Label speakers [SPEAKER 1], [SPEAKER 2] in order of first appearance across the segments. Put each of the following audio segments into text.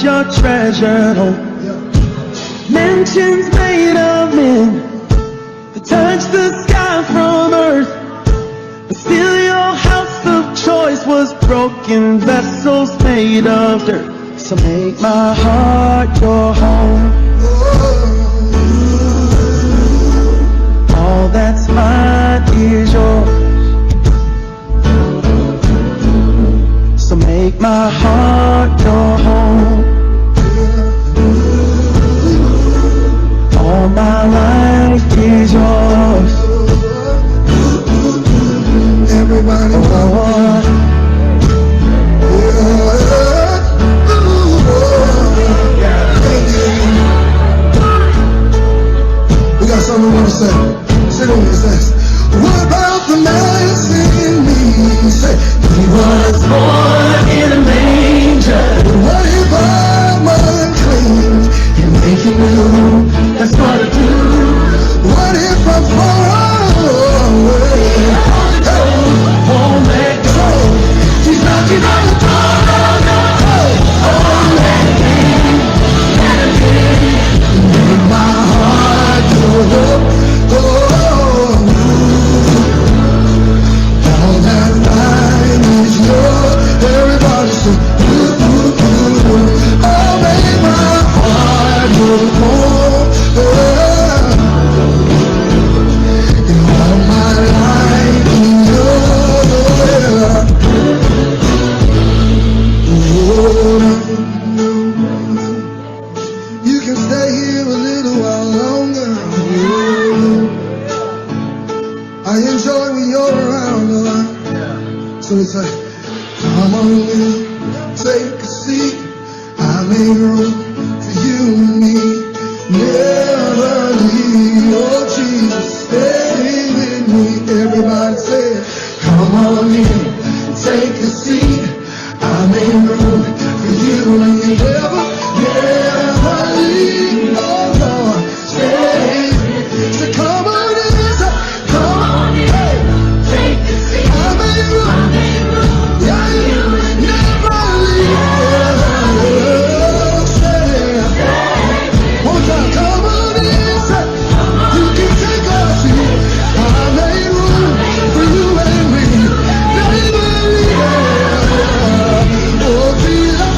[SPEAKER 1] your treasured home. Mansions made of men that touch the sky from earth. broken vessels made of dirt. So make my heart your home. All that's mine is yours. So make my heart your home. All my life is yours.
[SPEAKER 2] Everybody,
[SPEAKER 1] Oh,
[SPEAKER 2] we got something we want to say. Sing with me, it says, what about the man singing me? Say, he was
[SPEAKER 1] born in a manger.
[SPEAKER 2] what if I'm unclean and make him new?
[SPEAKER 1] That's what I do.
[SPEAKER 2] What if I'm far away?
[SPEAKER 1] Won't let go.
[SPEAKER 2] He's knocking on the door. Make my heart go. All that mine is yours. Everybody say, ooh, ooh, ooh. Oh, make my heart go. And all my life is yours. You can stay here a little while longer. I enjoy when you're around, Lord. So it's like, come on in, take a seat. I made room for you and me. Never leave, oh Jesus, stay with me. Everybody say it. Come on in, take a seat. I made room for you and me. Never leave, oh Lord, stay. So come on in, say, come on in, hey. I made room, yeah, never leave, stay. One time, come on in, say, you can take a seat. I made room for you and me. Never leave, oh Jesus,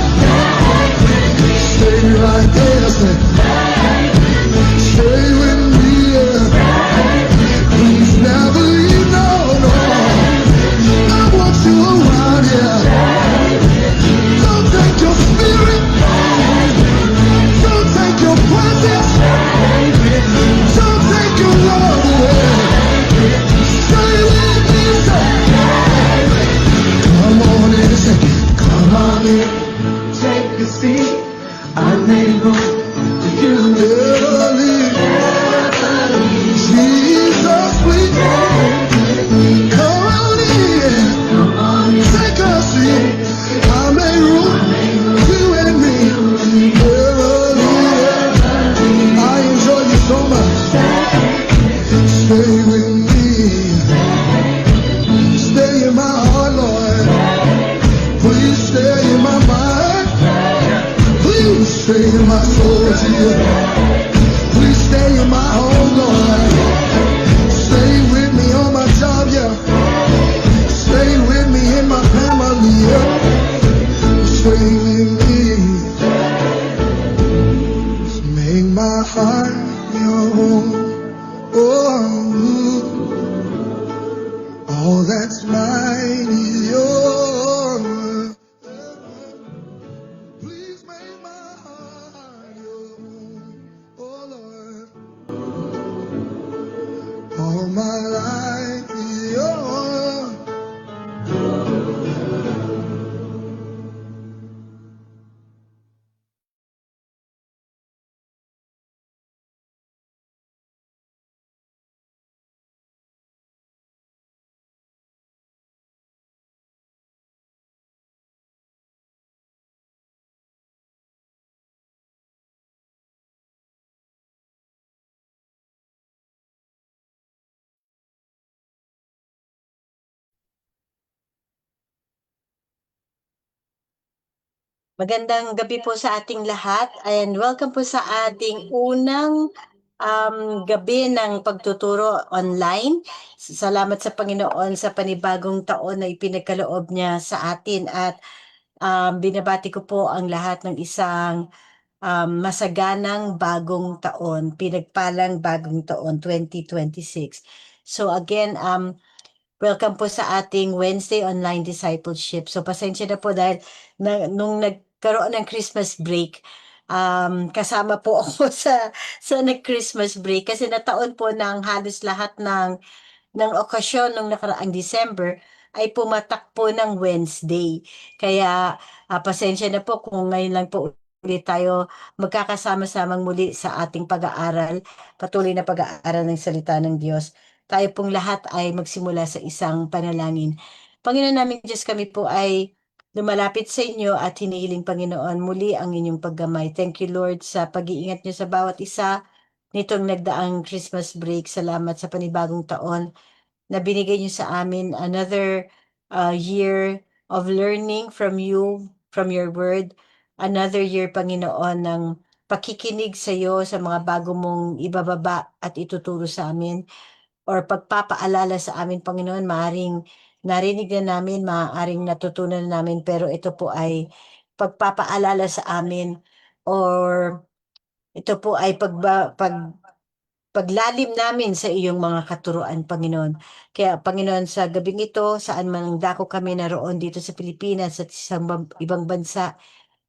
[SPEAKER 2] stay right there, say, stay with me, yeah. Please never leave, no, no. I want you around, yeah. Don't take your spirit, don't take your presence, don't take your love away. Stay with me, say, come on in, say, come on in, take a seat. I made room for you. Never leave, Jesus, please. Come on in, take a seat. I made room for you and me. Never leave. I enjoy you so much. Stay with me. Stay in my heart, Lord. Please stay in my mind. Please stay in my soul, Jesus. Please stay in my home, Lord. Stay with me on my job, yeah. Stay with me in my family, yeah. Stay with me. Make my heart your home. Oh, all that's mine is yours. Please make my heart your home. Oh Lord, all my life is yours.
[SPEAKER 3] Magandang gabi po sa ating lahat and welcome po sa ating unang gabi ng pagtuturo online. Salamat sa Panginoon sa panibagong taon na ipinagkaloob niya sa atin at binabati ko po ang lahat ng isang masaganang bagong taon, pinagpalang bagong taon 2026. So again, welcome po sa ating Wednesday online discipleship. So pasensya na po dahil nung nagkaroon ng Christmas break, kasama po ako sa nag-Christmas break kasi nataon po ng halos lahat ng okasyon nung nakaraang December ay pumatak po ng Wednesday. Kaya pasensya na po kung ngayon lang po ulit tayo magkakasama-samang muli sa ating pag-aaral, patuloy na pag-aaral ng salita ng Diyos. Tayo pong lahat ay magsimula sa isang panalangin. Panginoon namin Diyos, kami po ay lumalapit sa inyo at hinihiling Panginoon muli ang inyong paggamay. Thank you Lord sa pag-iingat niyo sa bawat isa nitong nagdaang Christmas break. Salamat sa panibagong taon na binigay niyo sa amin another year of learning from you, from your word. Another year, Panginoon, ng pakikinig sa iyo sa mga bago mong ibababa at ituturo sa amin or pagpapaalala sa amin, Panginoon, maaring narinig na namin, maaaring natutunan na namin, pero ito po ay pagpapaalala sa amin or ito po ay paglalim namin sa iyong mga katuruan, Panginoon. Kaya, Panginoon, sa gabing ito, saan man ang dako kami naroon dito sa Pilipinas at sa ibang bansa,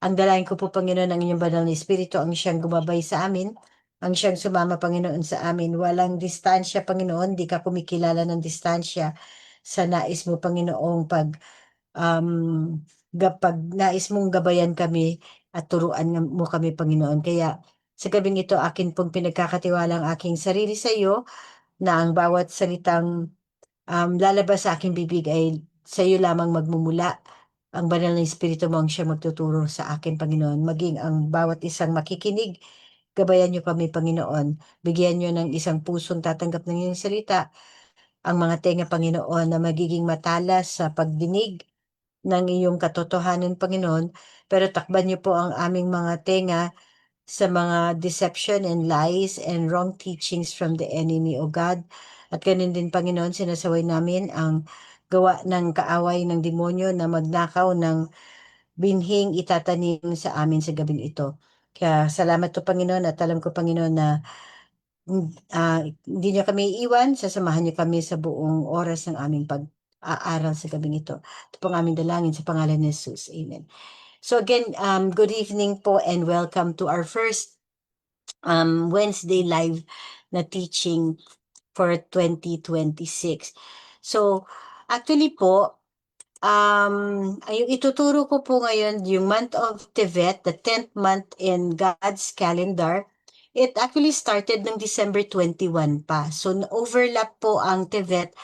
[SPEAKER 3] ang dalangin ko po, Panginoon, ang inyong banal na Espiritu, ang siyang gumabay sa amin, ang siyang sumama, Panginoon, sa amin. Walang distansya, Panginoon, di ka kumikilala ng distansya sa nais mo, Panginoong pag nais mong gabayan kami at turuan mo kami, Panginoon. Kaya sa gabing ito, akin pong pinagkakatiwala ang aking sarili sa iyo na ang bawat salitang lalabas sa aking bibig ay sa iyo lamang magmumula. Ang banal na Espiritu mo ang siya magtuturo sa akin, Panginoon. Maging ang bawat isang makikinig, gabayan niyo kami, Panginoon. Bigyan niyo ng isang pusong tatanggap ng iyong salita. Ang mga tenga, Panginoon, na magiging matalas sa pagdinig ng iyong katotohanan, Panginoon. Pero takban niyo po ang aming mga tenga sa mga deception and lies and wrong teachings from the enemy, O God. At ganun din, Panginoon, sinasaway namin ang gawa ng kaaway ng demonyo na magnakaw ng binhing itatanim sa amin sa gabing ito. Kaya salamat to, Panginoon, at alam ko, Panginoon, na hindi niyo kami iiwan, sasamahan niyo kami sa buong oras ng aming pag-aaral sa gabing ito. Ito pong aming dalangin sa pangalan ni Jesus. Amen. So again, good evening po and welcome to our first Wednesday live na teaching for 2026. So, actually po, yung ituturo ko po ngayon, yung month of Tevet, the 10th month in God's calendar, it actually started ng December 21 pa. So, overlap po ang Tevet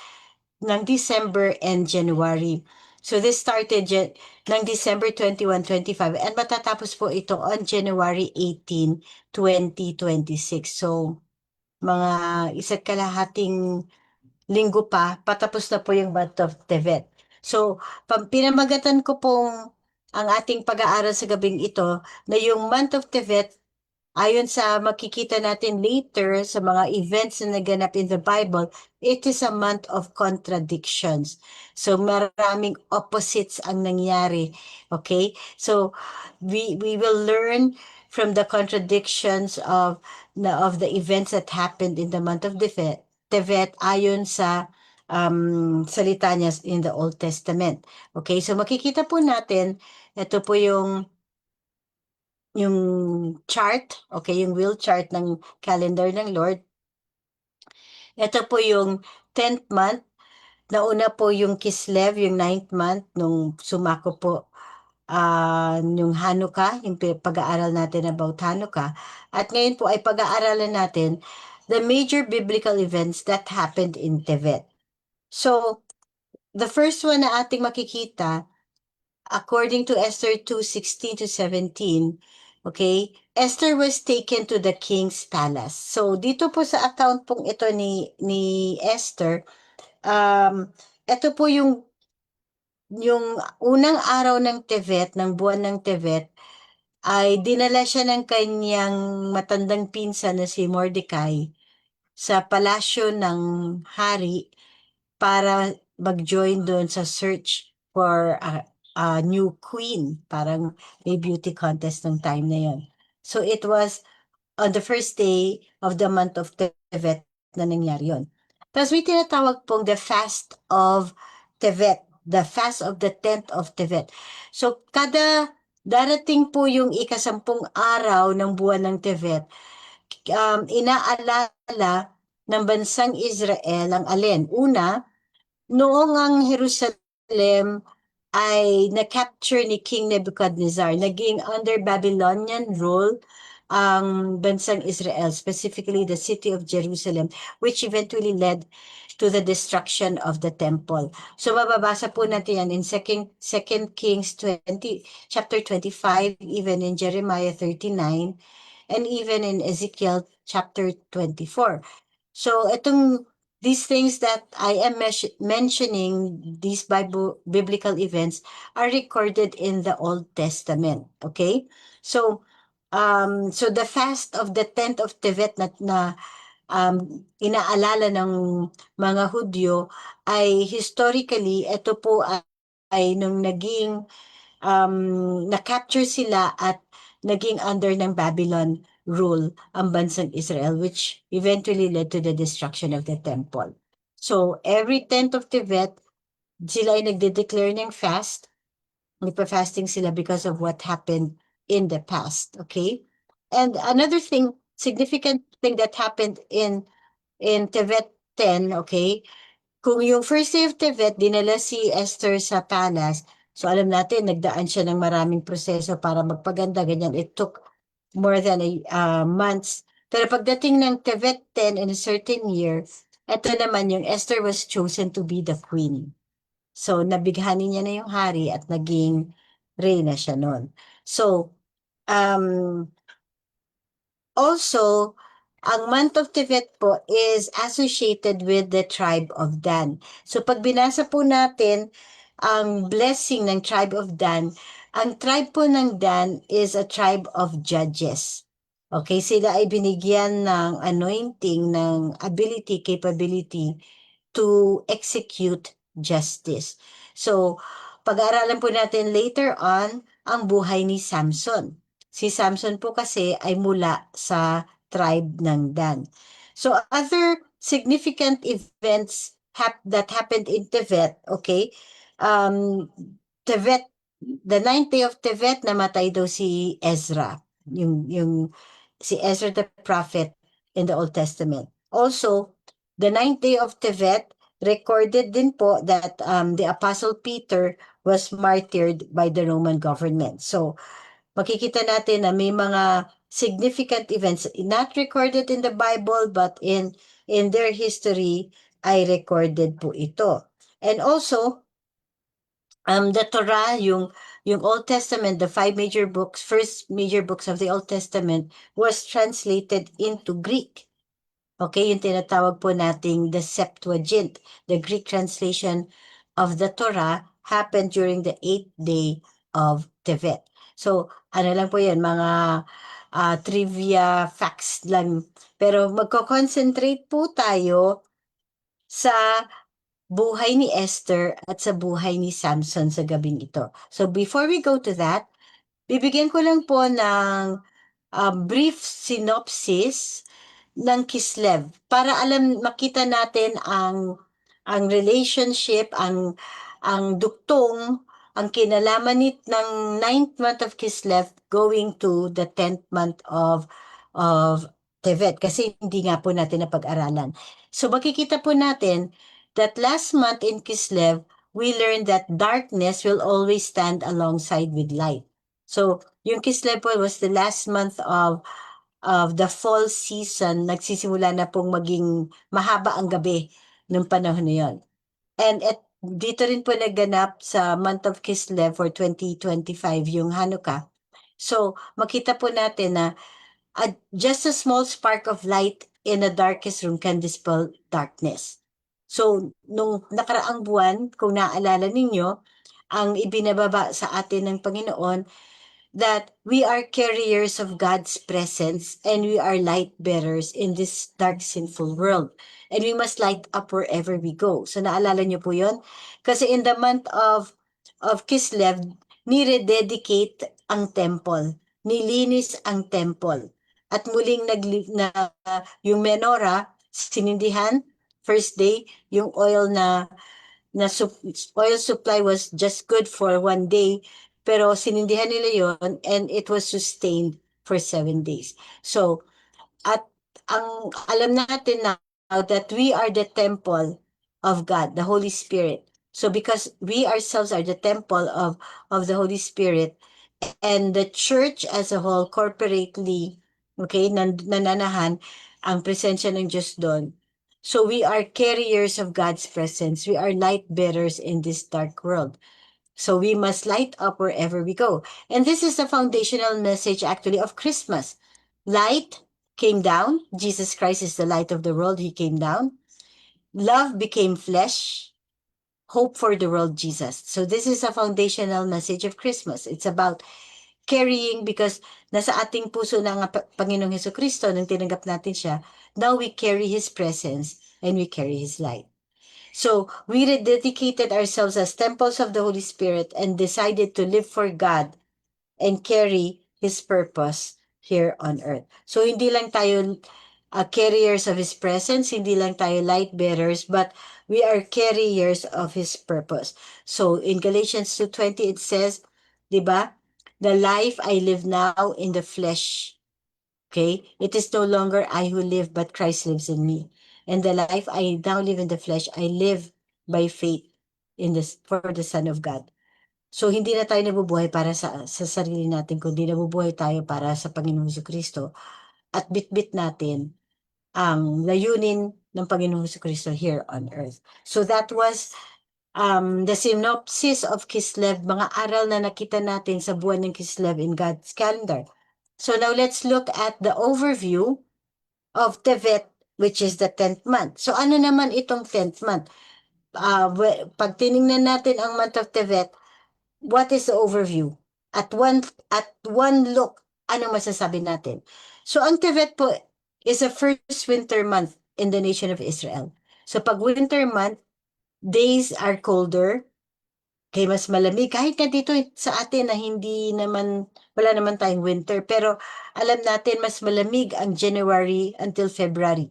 [SPEAKER 3] ng December and January. So this started ng December 21, 25 and matatapos po ito on January 18, 2026. So mga isa't kalahating linggo pa, patapos na po yung month of Tevet. So pinamagatan ko pong ang ating pag-aaral sa gabing ito na yung month of Tevet ayon sa makikita natin later sa mga events na naganap in the Bible, it is a month of contradictions. So maraming opposites ang nangyari. Okay? So we will learn from the contradictions of the events that happened in the month of Tevet ayon sa salita niya in the Old Testament. Okay? So makikita po natin, ito po yung chart, okay, yung wheel chart ng calendar ng Lord. Ito po yung 10th month. Nauna po yung Kislev, yung 9th month, nung sumako po yung Hanukkah, yung pag-aaral natin about Hanukkah. At ngayon po ay pag-aaralan natin the major biblical events that happened in Tevet. So, the first one na ating makikita, according to Esther 2:16 to 17, okay, Esther was taken to the king's palace. So, dito po sa account pong ito ni Esther, ito po yung unang araw ng Tevet, ng buwan ng Tevet, ay dinala siya ng kanyang matandang pinsan na si Mordecai sa palasyo ng hari para mag-join doon sa search for a new queen. Parang may beauty contest ng time na yon. So it was on the first day of the month of Tevet na nangyari yun. Tapos may tinatawag pong the fast of Tevet, the fast of the 10th of Tevet. So kada darating po yung ikasampung araw ng buwan ng Tevet, inaalala ng bansang Israel ang alin? Una, noong ang Jerusalem ay na-capture ni King Nebuchadnezzar, naging under Babylonian rule ang bansang Israel, specifically the city of Jerusalem, which eventually led to the destruction of the temple. So mababasa po natin yan in Second Kings 20, chapter 25, even in Jeremiah 39, and even in Ezekiel chapter 24. So these things that I am mentioning, these biblical events, are recorded in the Old Testament. Okay? So the fast of the 10th of Tevet na inaalala ng mga Hudyo ay historically, ito po ay nung naging na-capture sila at naging under ng Babylon rule ang bansang Israel, which eventually led to the destruction of the temple. So every 10th of Tevet, sila ay nagde-declare ng fast. Nagpa-fasting sila because of what happened in the past, okay? And another thing, significant thing that happened in Tevet 10, okay? Kung yung first day of Tevet, dinala si Esther sa palace, so alam natin, nagdaan siya ng maraming proseso para magpaganda, ganyan. It took more than months. Pero pagdating ng Tevet 10 in a certain year, ito naman yung Esther was chosen to be the queen. So, nabighani niya na yung hari at naging reyna siya noon. So, also, ang month of Tevet po is associated with the tribe of Dan. So, pag binasa po natin ang blessing ng tribe of Dan, ang tribe po ng Dan is a tribe of judges. Okay, sila ay binigyan ng anointing, ng ability, capability to execute justice. So, pag-aaralan po natin later on ang buhay ni Samson. Si Samson po kasi ay mula sa tribe ng Dan. So, other significant events that happened in Tevet, okay? Tevet, the 9th day of Tevet, namatay daw si Ezra. Yung si Ezra the prophet in the Old Testament. Also, the 9th day of Tevet, recorded din po that the Apostle Peter was martyred by the Roman government. So, makikita natin na may mga significant events not recorded in the Bible but in their history ay recorded po ito. And also, the Torah, yung Old Testament, the first major books of the Old Testament was translated into Greek. Okay, yung tinatawag po nating the Septuagint, the Greek translation of the Torah happened during the 8th day of Tevet. So, ano lang po yan, mga trivia facts lang. Pero magko-concentrate po tayo sa buhay ni Esther at sa buhay ni Samson sa gabing ito. So, before we go to that, bibigyan ko lang po ng brief synopsis ng Kislev para makita natin ang relationship, ang duktong, ang kinalaman ng 9th month of Kislev going to the 10th month of Tevet kasi hindi nga po natin napag-aralan. So makikita po natin that last month in Kislev, we learned that darkness will always stand alongside with light. So, yung Kislev po was the last month of the fall season. Nagsisimula na pong maging mahaba ang gabi nung panahon na yun. And dito rin po naganap sa month of Kislev for 2025 yung Hanukkah. So, makita po natin na just a small spark of light in the darkest room can dispel darkness. So, nung nakaraang buwan, kung naaalala ninyo, ang ibinababa sa atin ng Panginoon that we are carriers of God's presence and we are light bearers in this dark, sinful world. And we must light up wherever we go. So naalala niyo po yun? Kasi in the month of Kislev, nire-dedicate ang temple. Nilinis ang temple. At muling yung menorah, sinindihan, first day, yung oil oil supply was just good for one day, pero sinindihan nila yon and it was sustained for 7 days. So, at alam natin now that we are the temple of God, the Holy Spirit. So because we ourselves are the temple of the Holy Spirit, and the church as a whole corporately, okay, nananahan ang presensya ng Diyos doon. So we are carriers of God's presence. We are light bearers in this dark world. So we must light up wherever we go. And this is the foundational message actually of Christmas. Light came down. Jesus Christ is the light of the world. He came down. Love became flesh. Hope for the world, Jesus. So this is a foundational message of Christmas. It's about carrying, because nasa ating puso na nga Panginoong Hesukristo nung tinanggap natin siya. Now we carry His presence and we carry His light. So we rededicated ourselves as temples of the Holy Spirit and decided to live for God and carry His purpose here on earth. So hindi lang tayo carriers of His presence, hindi lang tayo light bearers, but we are carriers of His purpose. So in Galatians 2:20 it says, di ba? The life I live now in the flesh. Okay? It is no longer I who live, but Christ lives in me. And the life I now live in the flesh, I live by faith for the Son of God. So, hindi na tayo nabubuhay para sa sarili natin, kundi nabubuhay tayo para sa Panginoong Jesucristo. At bitbit natin ang layunin ng Panginoong Jesucristo here on earth. So, that was the synopsis of Kislev, mga aral na nakita natin sa buwan ng Kislev in God's calendar. So now let's look at the overview of Tevet, which is the 10th month. So ano naman itong 10th month? Pag tinignan natin ang month of Tevet, what is the overview? At one look, ano masasabi natin? So ang Tevet po is a first winter month in the nation of Israel. So pag winter month, days are colder, kaya mas malamig. Kahit nga dito sa atin na wala naman tayong winter. Pero alam natin mas malamig ang January until February.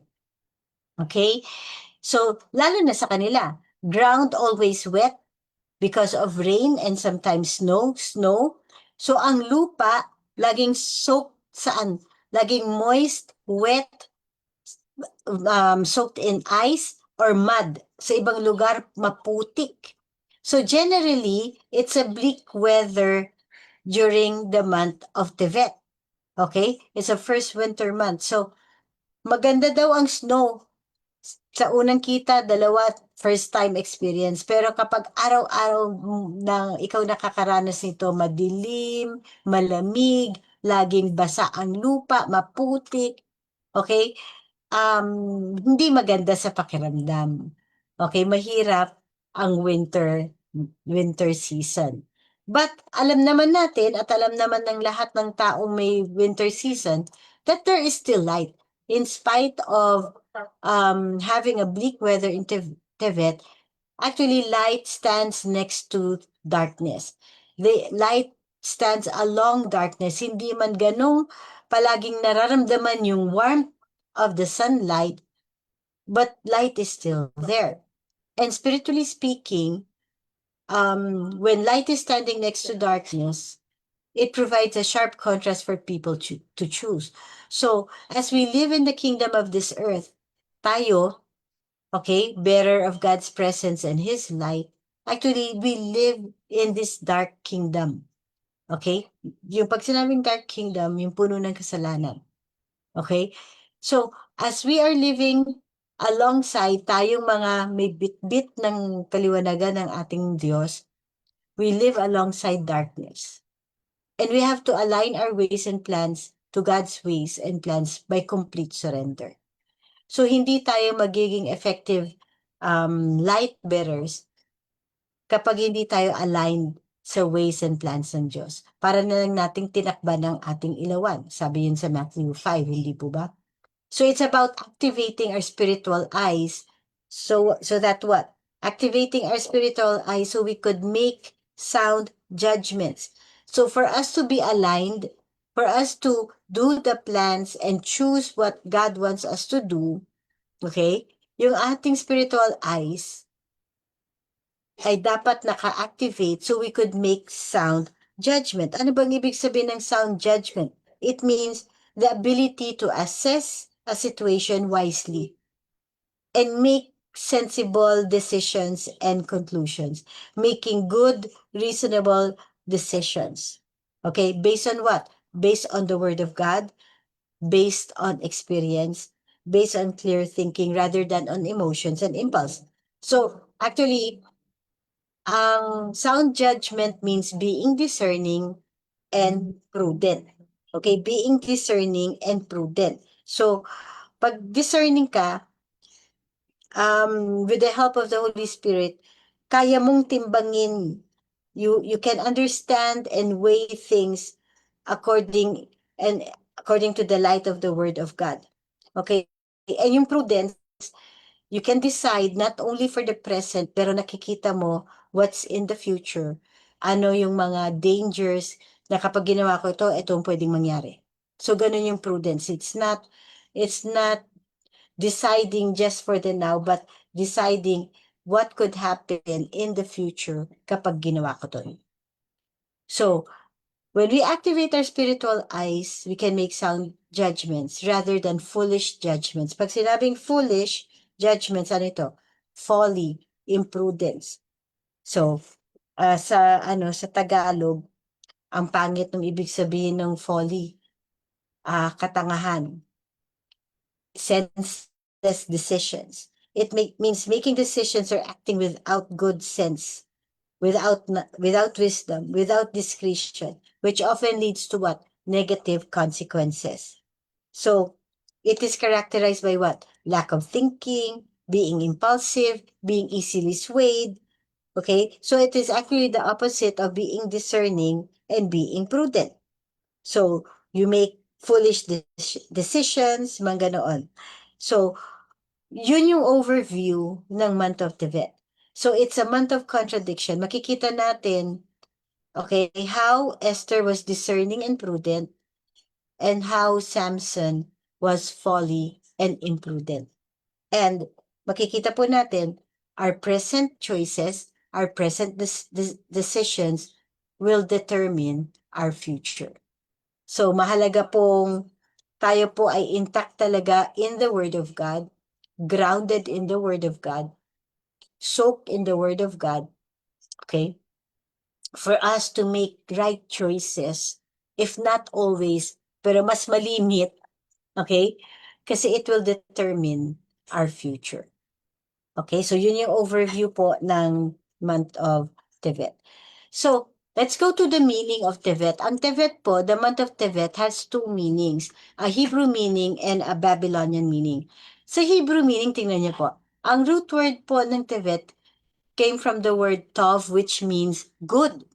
[SPEAKER 3] Okay? So, lalo na sa kanila. Ground always wet because of rain and sometimes snow. So, ang lupa laging soaked saan? Laging moist, wet, soaked in ice or mud. Sa ibang lugar, maputik. So generally, it's a bleak weather during the month of Tevet. Okay? It's a first winter month. So, maganda daw ang snow. Sa unang kita, dalawa, first time experience. Pero kapag araw-araw nang ikaw nakakaranas nito, madilim, malamig, laging basa ang lupa, maputik. Okay? Hindi maganda sa pakiramdam. Okay, mahirap ang winter season. But alam naman natin at alam naman ng lahat ng taong may winter season that there is still light. In spite of having a bleak weather in Tevet, actually light stands next to darkness. The light stands along darkness. Hindi man ganong palaging nararamdaman yung warmth of the sunlight, but light is still there. And spiritually speaking, when light is standing next to darkness, it provides a sharp contrast for people to choose. So, as we live in the kingdom of this earth, tayo, okay, bearer of God's presence and His light, actually, we live in this dark kingdom. Okay? Yung pag sinabing dark kingdom, yung puno ng kasalanan. Okay? So, as we are living alongside tayong mga may bit-bit ng kaliwanagan ng ating Diyos, we live alongside darkness. And we have to align our ways and plans to God's ways and plans by complete surrender. So, hindi tayo magiging effective light bearers kapag hindi tayo aligned sa ways and plans ng Diyos. Para na lang nating tinakban ang ating ilawan. Sabi yun sa Matthew 5, hindi po ba? So it's about activating our spiritual eyes. So that what? Activating our spiritual eyes so we could make sound judgments. So for us to be aligned, for us to do the plans and choose what God wants us to do, okay? Yung ating spiritual eyes ay dapat naka-activate so we could make sound judgment. Ano bang ibig sabihin ng sound judgment? It means the ability to assess a situation wisely and make sensible decisions and conclusions. Making good, reasonable decisions. Okay, based on what? Based on the Word of God, based on experience, based on clear thinking rather than on emotions and impulse. So, actually, ang sound judgment means being discerning and prudent. Okay, being discerning and prudent. So, pag discerning ka, with the help of the Holy Spirit, kaya mong timbangin. You can understand and weigh things according according to the light of the Word of God. Okay? And yung prudence, you can decide not only for the present, pero nakikita mo what's in the future. Ano yung mga dangers na kapag ginawa ko ito ang pwedeng mangyari. So, ganun yung prudence. It's not deciding just for the now, but deciding what could happen in the future kapag ginawa ko to. So, when we activate our spiritual eyes, we can make sound judgments rather than foolish judgments. Pag sinabing foolish judgments, ano ito? Folly, imprudence. So, sa Tagalog, ang pangit ng ibig sabihin ng folly, katangahan, senseless decisions. It means making decisions or acting without good sense, without wisdom, without discretion, which often leads to what? Negative consequences. So, it is characterized by what? Lack of thinking, being impulsive, being easily swayed. Okay? So, it is actually the opposite of being discerning and being prudent. So, you make foolish decisions, mga ganoon. So, yun yung overview ng month of Tevet. So, it's a month of contradiction. Makikita natin, okay, how Esther was discerning and prudent and how Samson was folly and imprudent. And makikita po natin, our present choices, our present decisions will determine our future. So, mahalaga pong tayo po ay intact talaga in the Word of God, grounded in the Word of God, soaked in the Word of God, okay? For us to make right choices, if not always, pero mas malimit, okay? Kasi it will determine our future. Okay, so yun yung overview po ng month of Tevet. So, let's go to the meaning of Tevet. Ang Tevet po, the month of Tevet has two meanings, a Hebrew meaning and a Babylonian meaning. Sa Hebrew meaning, tingnan niyo po, ang root word po ng Tevet came from the word Tov, which means good.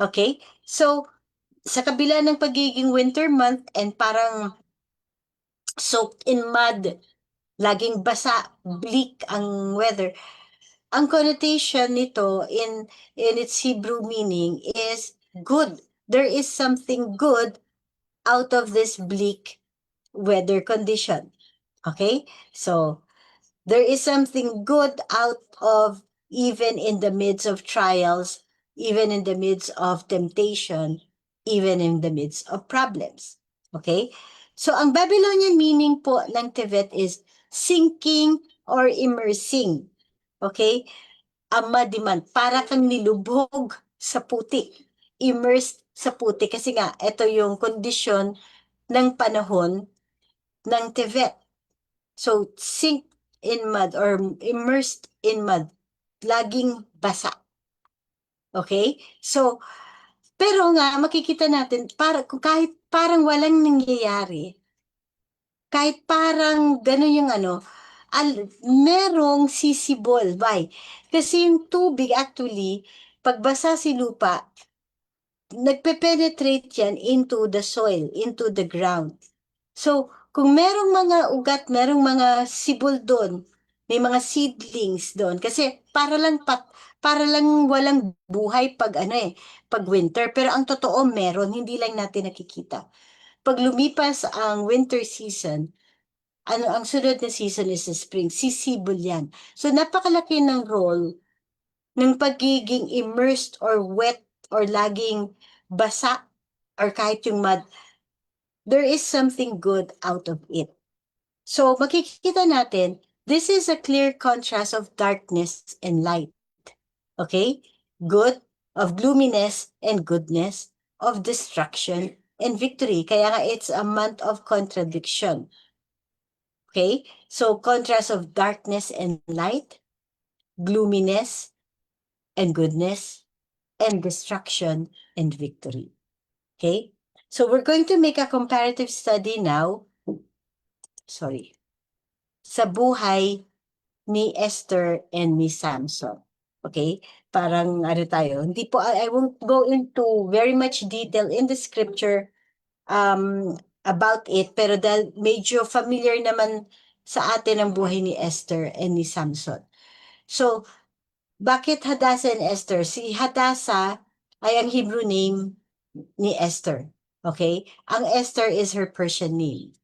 [SPEAKER 3] Okay? So, sa kabila ng pagiging winter month and parang soaked in mud, laging basa, bleak ang weather, ang connotation nito in its Hebrew meaning is good. There is something good out of this bleak weather condition. Okay? So, there is something good out of even in the midst of trials, even in the midst of temptation, even in the midst of problems. Okay? So, ang Babylonian meaning po ng Tevet is sinking or immersing. Okay? Amadiman, para kang nilubog sa putik. Immersed sa putik. Kasi nga, ito yung kondisyon ng panahon ng Tevet. So, sink in mud or immersed in mud. Laging basa. Okay? So, pero nga, makikita natin, kahit parang walang nangyayari, kahit parang gano'n yung merong sisibol. Why? Kasi yung tubig actually, pagbasa si lupa, nagpe-penetrate yan into the soil, into the ground. So, kung merong mga ugat, merong mga sibol doon, may mga seedlings doon, kasi para lang walang buhay pag winter. Pero ang totoo meron, hindi lang natin nakikita. Pag lumipas ang winter season, ang sunod na season is the spring, sisibol yan. So, napakalaki ng role ng pagiging immersed or wet or laging basa or kahit yung mud, there is something good out of it. So, makikita natin, this is a clear contrast of darkness and light. Okay? Good, of gloominess and goodness, of destruction and victory. Kaya nga, it's a month of contradiction. Okay? So, contrast of darkness and light, gloominess and goodness, and destruction and victory. Okay? So, we're going to make a comparative study now. Sorry. Sa buhay ni Esther and ni Samson. Okay? Parang tayo. Hindi po, I won't go into very much detail in the scripture about it, pero dahil medyo familiar naman sa atin ang buhay ni Esther and ni Samson. So, bakit Hadassah and Esther? Si Hadassah ay ang Hebrew name ni Esther. Okay? Ang Esther is her Persian name.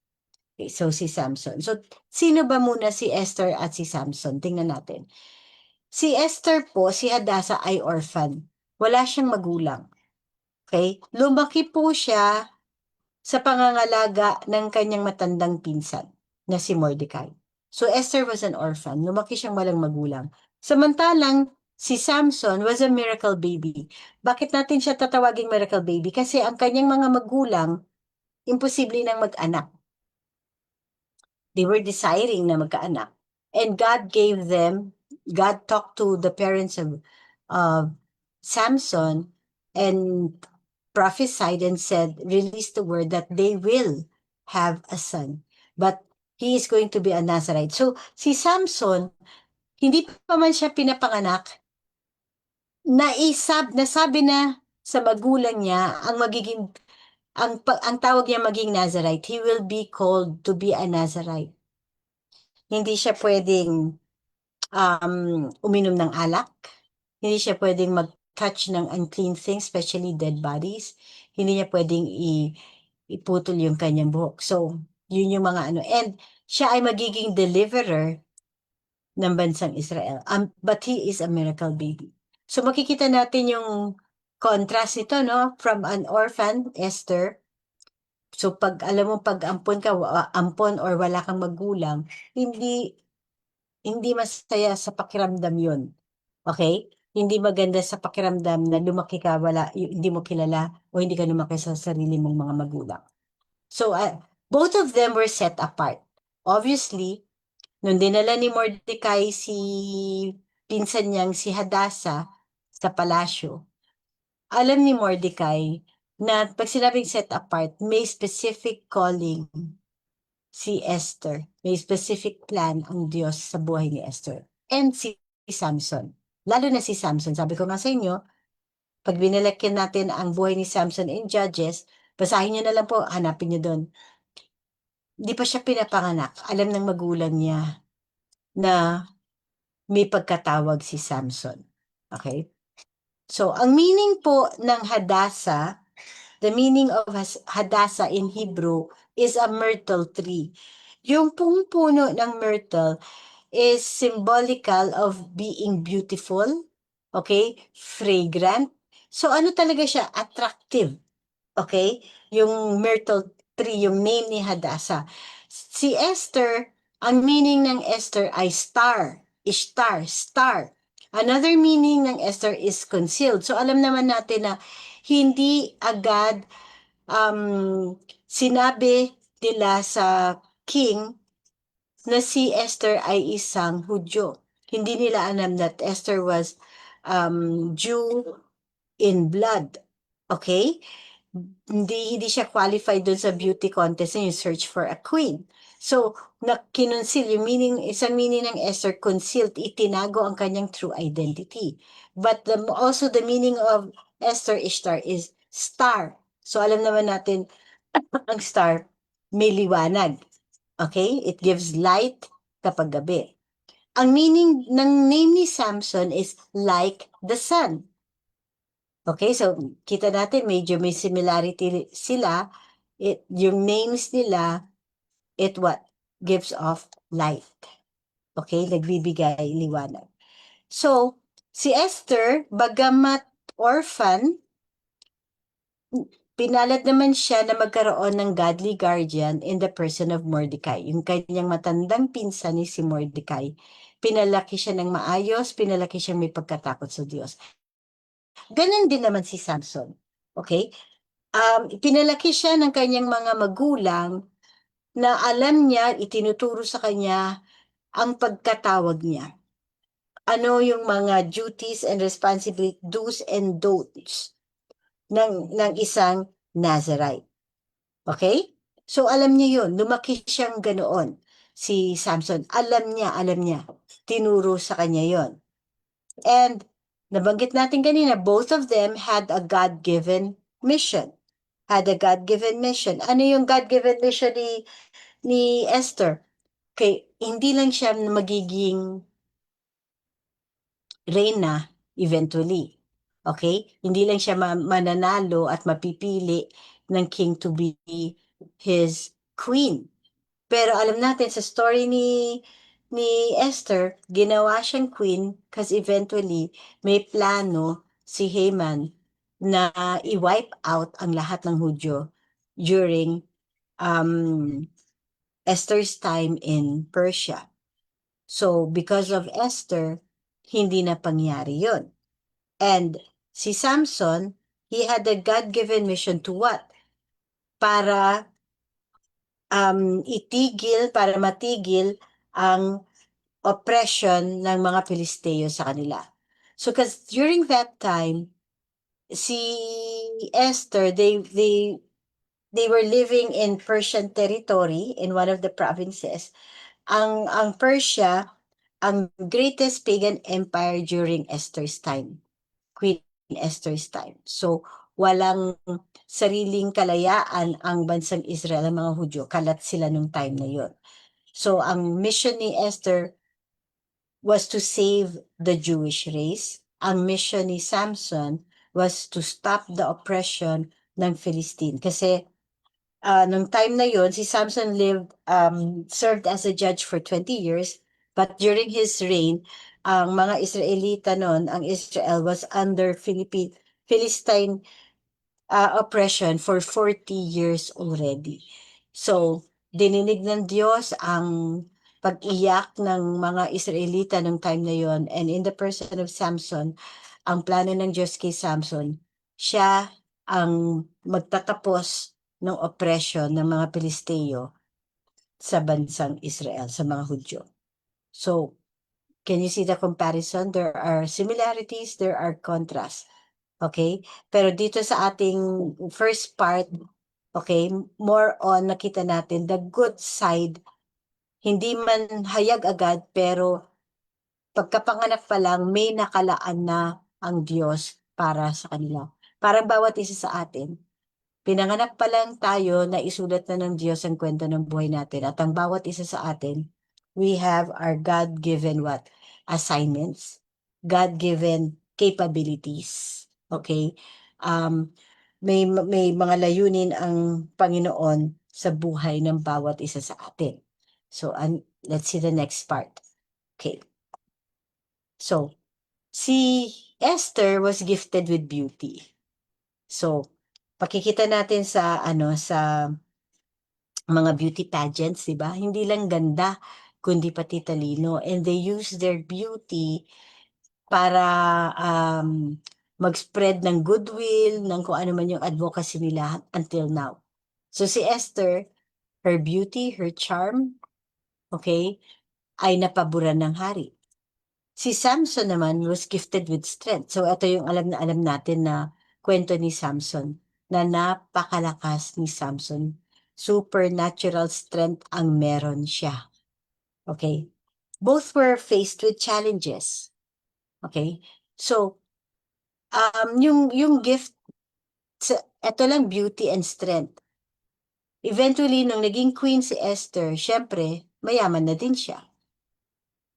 [SPEAKER 3] Okay, so si Samson. So, sino ba muna si Esther at si Samson? Tingnan natin. Si Esther po, si Hadassah ay orphan. Wala siyang magulang. Okay? Lumaki po siya sa pangangalaga ng kanyang matandang pinsan na si Mordecai. So Esther was an orphan. Lumaki siyang walang magulang. Samantalang si Samson was a miracle baby. Bakit natin siya tatawaging miracle baby? Kasi ang kanyang mga magulang, imposible nang mag-anak. They were desiring na magkaanak. And God talked to the parents of Samson and prophesied and said, release the word that they will have a son. But he is going to be a Nazarite. So, si Samson, hindi pa man siya pinapanganak, nasabi na sa magulang niya ang tawag niya maging Nazarite. He will be called to be a Nazarite. Hindi siya pwedeng uminom ng alak. Hindi siya pwedeng mag-touch ng unclean things, especially dead bodies. Hindi niya pwedeng iputol yung kanyang buhok. So, yun yung mga ano. And siya ay magiging deliverer ng bansang Israel. But he is a miracle baby. So, makikita natin yung contrast nito, no? From an orphan, Esther. So, alam mo, pag ampon or wala kang magulang, hindi masaya sa pakiramdam yun. Okay? Hindi maganda sa pakiramdam na lumaki ka, hindi mo kilala o hindi ka lumaki sa sarili mong mga magulang. So, both of them were set apart. Obviously, nung dinala ni Mordecai si pinsan niyang si Hadassah sa palasyo, alam ni Mordecai na pag sinabing set apart, may specific calling si Esther. May specific plan ang Diyos sa buhay ni Esther. And si Samson. Lalo na si Samson. Sabi ko nga sa inyo, pag binalakyan natin ang buhay ni Samson in Judges, basahin niyo na lang po, hanapin niyo doon. Hindi pa siya pinapanganak. Alam ng magulang niya na may pagkatawag si Samson. Okay? So, ang meaning po ng Hadassah, the meaning of Hadassah in Hebrew is a myrtle tree. Yung puno ng myrtle is symbolical of being beautiful, okay? Fragrant. So, ano talaga siya? Attractive. Okay? Yung myrtle tree, yung name ni Hadassah. Si Esther, ang meaning ng Esther ay star. Ishtar, star. Another meaning ng Esther is concealed. So, alam naman natin na hindi agad sinabi nila sa king na si Esther ay isang Hudyo. Hindi nila alam that Esther was Jew in blood. Okay? hindi siya qualified dun sa beauty contest na yung search for a queen. So, kinonceal, isang meaning ng Esther, concealed, itinago ang kanyang true identity. But also the meaning of Esther Ishtar is star. So, alam naman natin, ang star, may liwanag. Okay? It gives light kapag gabi. Ang meaning ng name ni Samson is like the sun. Okay, so kita natin medyo may similarity sila. Yung names nila, it what? Gives off light. Okay, nagbibigay liwanag. So, si Esther, bagamat orphan, pinalad naman siya na magkaroon ng godly guardian in the person of Mordecai. Yung kanyang matandang pinsan ni si Mordecai. Pinalaki siya ng maayos, pinalaki siya may pagkatakot sa Diyos. Ganon din naman si Samson. Okay? Pinalaki siya ng kanyang mga magulang na alam niya, itinuturo sa kanya ang pagkatawag niya. Ano yung mga duties and responsibilities, do's and don'ts ng isang Nazarite. Okay? So alam niya yun, lumaki siyang ganoon. Si Samson, alam niya. Tinuro sa kanya yon. And nabanggit natin kanina, both of them had a God-given mission. Ano yung God-given mission ni Esther? Okay, hindi lang siya magiging reyna eventually. Okay? Hindi lang siya mananalo at mapipili ng king to be his queen. Pero alam natin sa story ni Esther, ginawa siyang queen kasi eventually may plano si Haman na i-wipe out ang lahat ng Hudyo during Esther's time in Persia. So, because of Esther, hindi na pangyari yun. And si Samson, he had a God-given mission to what? Para para matigil ang oppression ng mga Pilisteo sa kanila. So, because during that time, si Esther, they were living in Persian territory in one of the provinces. Ang Persia, ang greatest pagan empire during Esther's time, Queen Esther's time. So, walang sariling kalayaan ang bansang Israel, ang mga Hudyo, kalat sila nung time na yon. So, ang mission ni Esther was to save the Jewish race. Ang mission ni Samson was to stop the oppression ng Philistine. Kasi nung time na yon, si Samson served as a judge for 20 years, but during his reign, ang mga Israelita noon, ang Israel was under Philistine oppression for 40 years already. So, dininig ng Diyos ang pag-iyak ng mga Israelita nung time na yon, and in the person of Samson, ang plano ng Diyos kay Samson, siya ang magtatapos ng oppression ng mga Pilisteo sa bansang Israel, sa mga Hudyo. So, can you see the comparison? There are similarities, there are contrasts. Okay? Pero dito sa ating first part, okay, more on nakita natin the good side. Hindi man hayag agad, pero pagkapanganak pa lang, may nakalaan na ang Diyos para sa kanila. Parang bawat isa sa atin. Pinanganak pa lang tayo na isulat na ng Diyos ang kwento ng buhay natin. At ang bawat isa sa atin, we have our God-given what? Assignments. God-given capabilities. Okay? May mga layunin ang Panginoon sa buhay ng bawat isa sa atin. So, let's see the next part. Okay. So, si Esther was gifted with beauty. So, pakikita natin sa sa mga beauty pageants, 'di ba? Hindi lang ganda, kundi pati talino, and they use their beauty para mag-spread ng goodwill, ng kung ano man yung advocacy nila until now. So si Esther, her beauty, her charm, okay, ay napaboran ng hari. Si Samson naman was gifted with strength. So ito yung alam natin na kwento ni Samson. na napakalakas ni Samson. Supernatural strength ang meron siya. Okay? Both were faced with challenges. Okay? So, yung gift, ito lang, beauty and strength. Eventually, nung naging queen si Esther, syempre, mayaman na din siya.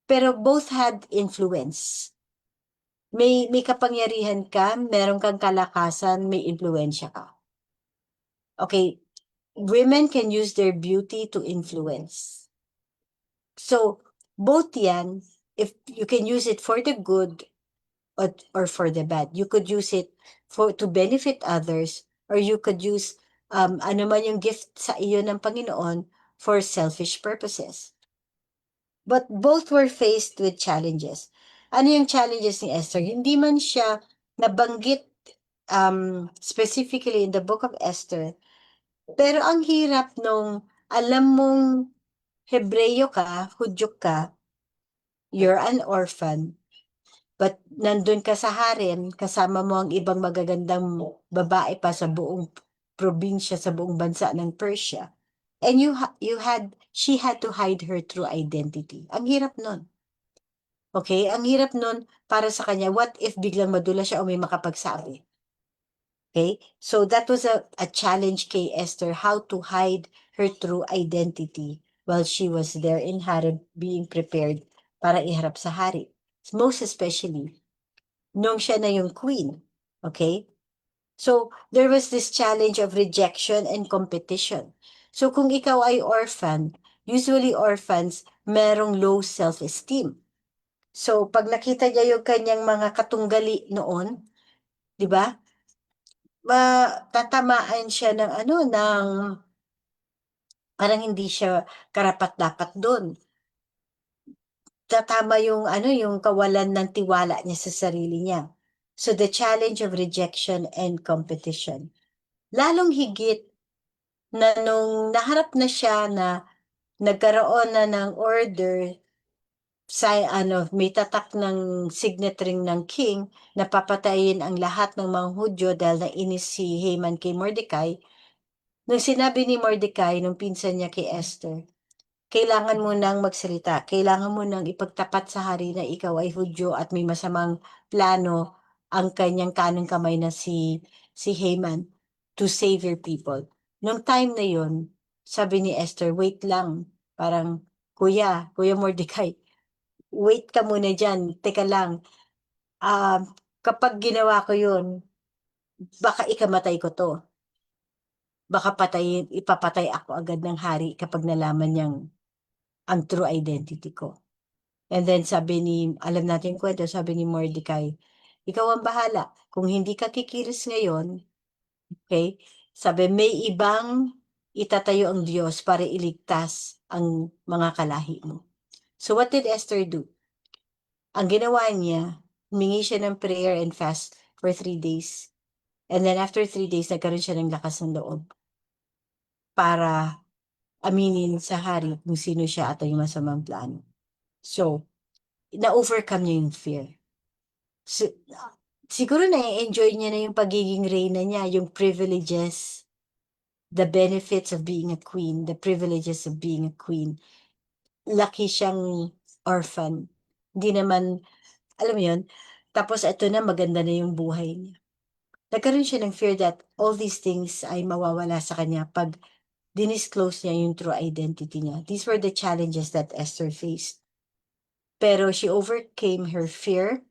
[SPEAKER 3] Pero both had influence. May kapangyarihan ka, meron kang kalakasan, may impluensya ka. Okay, women can use their beauty to influence. So, both yan, if you can use it for the good or for the bad. You could use it to benefit others, or you could use ano man yung gift sa iyo ng Panginoon for selfish purposes. But both were faced with challenges. Ano yung challenges ni Esther? Hindi man siya nabanggit specifically in the book of Esther, pero ang hirap nung alam mong Hebreyo ka, Hudyo ka, you're an orphan, but nandun ka sa harem, kasama mo ang ibang magagandang babae pa sa buong probinsya, sa buong bansa ng Persia. And she had to hide her true identity. Ang hirap nun. Okay? Ang hirap nun para sa kanya, what if biglang madula siya o may makapagsabi? Okay? So that was a challenge kay Esther, how to hide her true identity while she was there in harem being prepared para iharap sa hari. Most especially, nung siya na yung queen. Okay? So, there was this challenge of rejection and competition. So, kung ikaw ay orphan, usually orphans, merong low self-esteem. So, pag nakita niya yung kanyang mga katunggali noon, di ba? Tatamaan siya ng parang hindi siya karapat-dapat doon. Tatama yung yung kawalan ng tiwala niya sa sarili niya. So the challenge of rejection and competition. Lalong higit na nung naharap na siya na nagkaroon na ng order sa may tatak ng signet ring ng king na papatayin ang lahat ng mga Hudyo dahil nainis si Haman kay Mordecai. Nung sinabi ni Mordecai, nung pinsan niya kay Esther, kailangan mo nang magsalita. Kailangan mo nang ipagtapat sa hari na ikaw ay Hudyo at may masamang plano ang kanyang kanang kamay na si Haman to save your people. Nung time na yon, sabi ni Esther, wait lang. Parang, Kuya Mordecai, wait ka muna dyan. Teka lang. Kapag ginawa ko yun, baka ikamatay ko to. Baka ipapatay ako agad ng hari kapag nalaman niyang ang true identity ko. And then alam natin yung kwento, sabi ni Mordecai, ikaw ang bahala. Kung hindi ka kikilos ngayon, okay, sabi, may ibang itatayo ang Diyos para iligtas ang mga kalahi mo. So what did Esther do? Ang ginawa niya, humingi siya ng prayer and fast for 3 days. And then after 3 days, nagkaroon siya ng lakas ng loob para aminin sa hari kung sino siya at yung masamang plano. So, na-overcome niya yung fear. So, siguro na-enjoy niya na yung pagiging reyna niya, yung privileges, the benefits of being a queen, the privileges of being a queen. Lucky siyang orphan. Hindi naman, alam mo yun, tapos ito na, maganda na yung buhay niya. Nagkaroon siya ng fear that all these things ay mawawala sa kanya pag dinisclose niya yung true identity niya. These were the challenges that Esther faced. Pero she overcame her fear,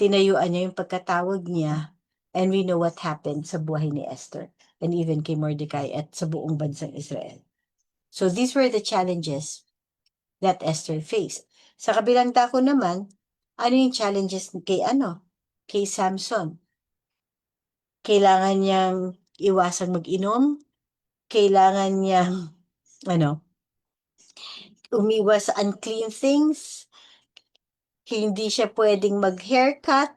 [SPEAKER 3] tinayuan niya yung pagkatawag niya, and we know what happened sa buhay ni Esther and even kay Mordecai at sa buong bansang Israel. So these were the challenges that Esther faced. Sa kabilang dako naman, ano yung challenges kay Samson? Kailangan niyang iwasang mag-inom, kailangan niyang umiwas sa unclean things, hindi siya pwedeng mag-haircut.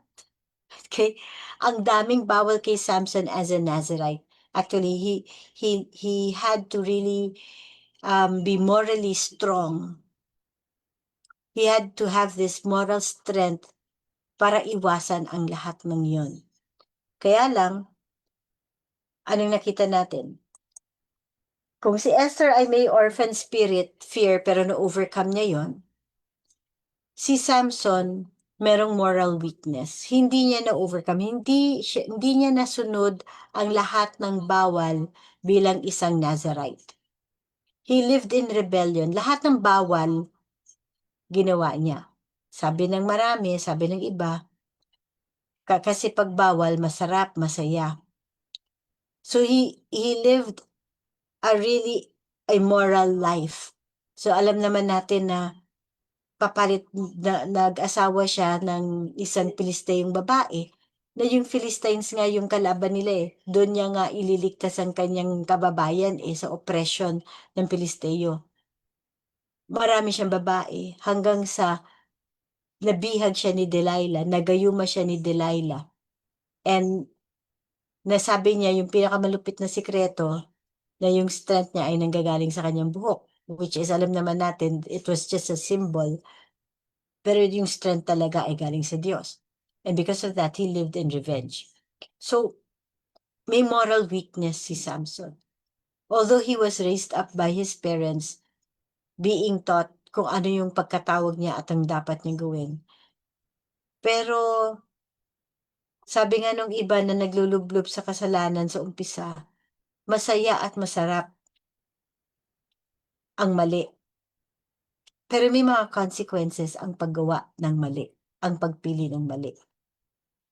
[SPEAKER 3] Okay? Ang daming bawal kay Samson as a Nazirite. Actually, he had to really be morally strong. He had to have this moral strength para iwasan ang lahat ng yon. Kaya lang, Anong nakita natin? Kung si Esther ay may orphan spirit, fear, pero na-overcome niya yon, si Samson merong moral weakness. Hindi niya na-overcome. Hindi niya nasunod ang lahat ng bawal bilang isang Nazarite. He lived in rebellion. Lahat ng bawal, ginawa niya. Sabi ng marami, sabi ng iba, kasi pag bawal, masarap, masaya. So he lived a really immoral life. So alam naman natin na nag-asawa siya ng isang Pilisteyong babae, na yung Philistines nga yung kalaban nila eh. Doon niya nga ililigtas ang kanyang kababayan sa oppression ng Pilisteo. Marami siyang babae hanggang sa nabihag siya ni Delilah, nagayuma siya ni Delilah. And nasabi niya yung pinakamalupit na sikreto na yung strength niya ay nanggagaling sa kanyang buhok, which is alam naman natin, it was just a symbol. Pero yung strength talaga ay galing sa Diyos. And because of that, he lived in revenge. So, may moral weakness si Samson. Although he was raised up by his parents, being taught kung ano yung pagkatawag niya at ang dapat niyang gawin. Pero, sabi nga nung iba na naglulublob sa kasalanan sa umpisa, masaya at masarap ang mali. Pero may mga consequences ang paggawa ng mali, ang pagpili ng mali.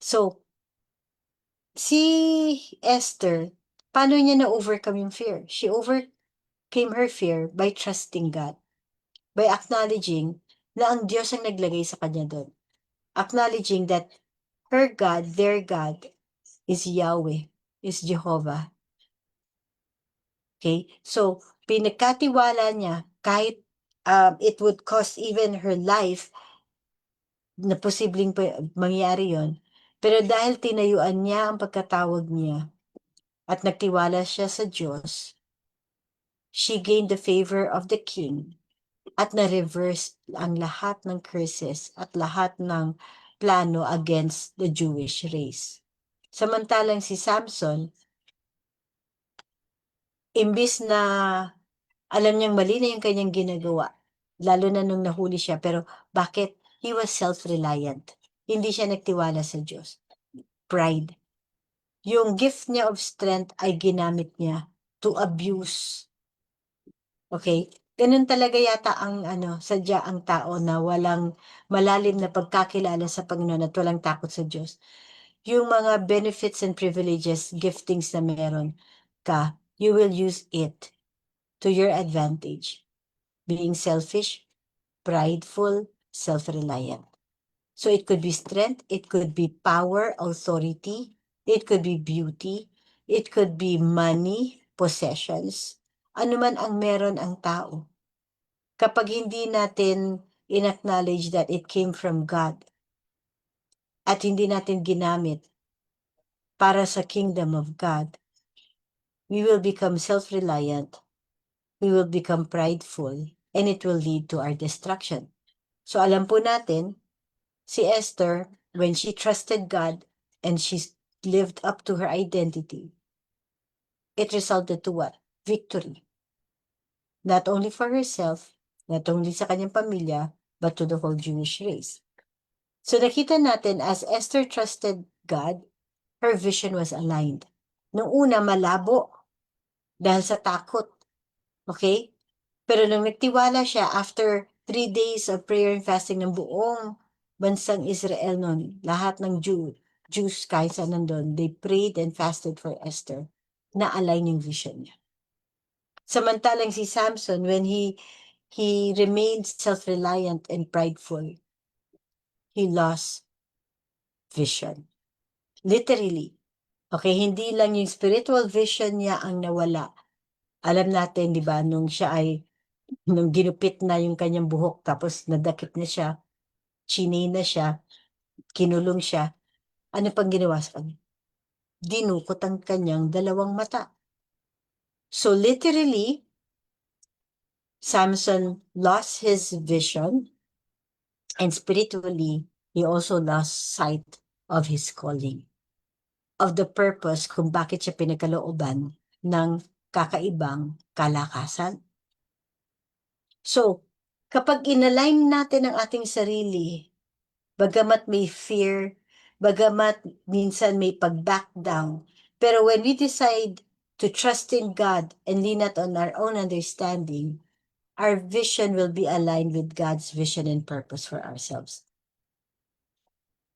[SPEAKER 3] So, si Esther, paano niya na-overcome yung fear? She overcame her fear by trusting God, by acknowledging na ang Diyos ang naglagay sa kanya doon. Acknowledging that her God, their God, is Yahweh, is Jehovah. Okay? So, pinagkatiwala niya kahit it would cost even her life na posibleng mangyari yon. Pero dahil tinayuan niya ang pagkatawag niya at nagtiwala siya sa Diyos, she gained the favor of the king at na-reverse ang lahat ng curses at lahat ng plano against the Jewish race. Samantalang si Samson, imbis na alam niyang mali na yung kanyang ginagawa, lalo na nung nahuli siya, pero bakit? He was self-reliant. Hindi siya nagtiwala sa Diyos. Pride. Yung gift niya of strength ay ginamit niya to abuse. Okay? Ganun talaga yata ang sadya ang tao na walang malalim na pagkakilala sa Panginoon at walang takot sa Diyos. Yung mga benefits and privileges, giftings na meron ka, you will use it to your advantage. Being selfish, prideful, self-reliant. So it could be strength, it could be power, authority, it could be beauty, it could be money, possessions. Ano man ang meron ang tao. Kapag hindi natin in-acknowledge that it came from God at hindi natin ginamit para sa kingdom of God, we will become self-reliant, we will become prideful, and it will lead to our destruction. So alam po natin, si Esther, when she trusted God and she lived up to her identity, it resulted to what? Victory. Not only for herself, not only sa kanyang pamilya, but to the whole Jewish race. So nakita natin as Esther trusted God, her vision was aligned. Nung una, malabo dahil sa takot. Okay? Pero nung nagtiwala siya, after 3 days of prayer and fasting ng buong bansang Israel noon, lahat ng Jews kahit saan nandun, they prayed and fasted for Esther, na-align yung vision niya. Samantalang si Samson, when he remained self-reliant and prideful, he lost vision. Literally. Okay, hindi lang yung spiritual vision niya ang nawala. Alam natin, di ba, nung ginupit na yung kanyang buhok, tapos nadakip na siya, chinay na siya, kinulong siya, ano pang ginawa sa kanya? Dinukot ang kanyang dalawang mata. So literally, Samson lost his vision, and spiritually, he also lost sight of his calling. of the purpose kung bakit siya pinagkalooban ng kakaibang kalakasan. So, kapag inalign natin ang ating sarili, bagamat may fear, bagamat minsan may pag-back down, pero when we decide to trust in God and lean not on our own understanding, our vision will be aligned with God's vision and purpose for ourselves.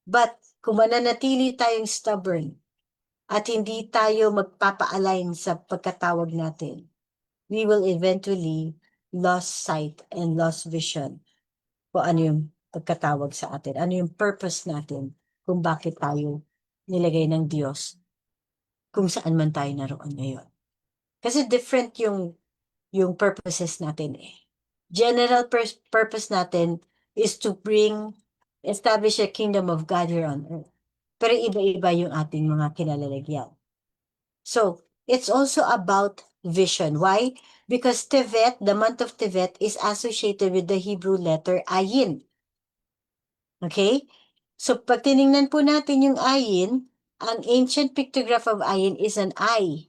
[SPEAKER 3] But kung mananatili tayong stubborn at hindi tayo magpapa-align sa pagkatawag natin, we will eventually lose sight and lost vision kung ano yung pagkatawag sa atin, ano yung purpose natin, kung bakit tayo nilagay ng Diyos kung saan man tayo naroon ngayon. Kasi different yung purposes natin eh. General purpose natin is to establish a kingdom of God here on earth. Pero iba-iba yung ating mga kinalalagyan. So, it's also about vision. Why? Because Tevet, the month of Tevet, is associated with the Hebrew letter Ayin. Okay? So, pag tinignan po natin yung Ayin, ang ancient pictograph of Ayin is an eye,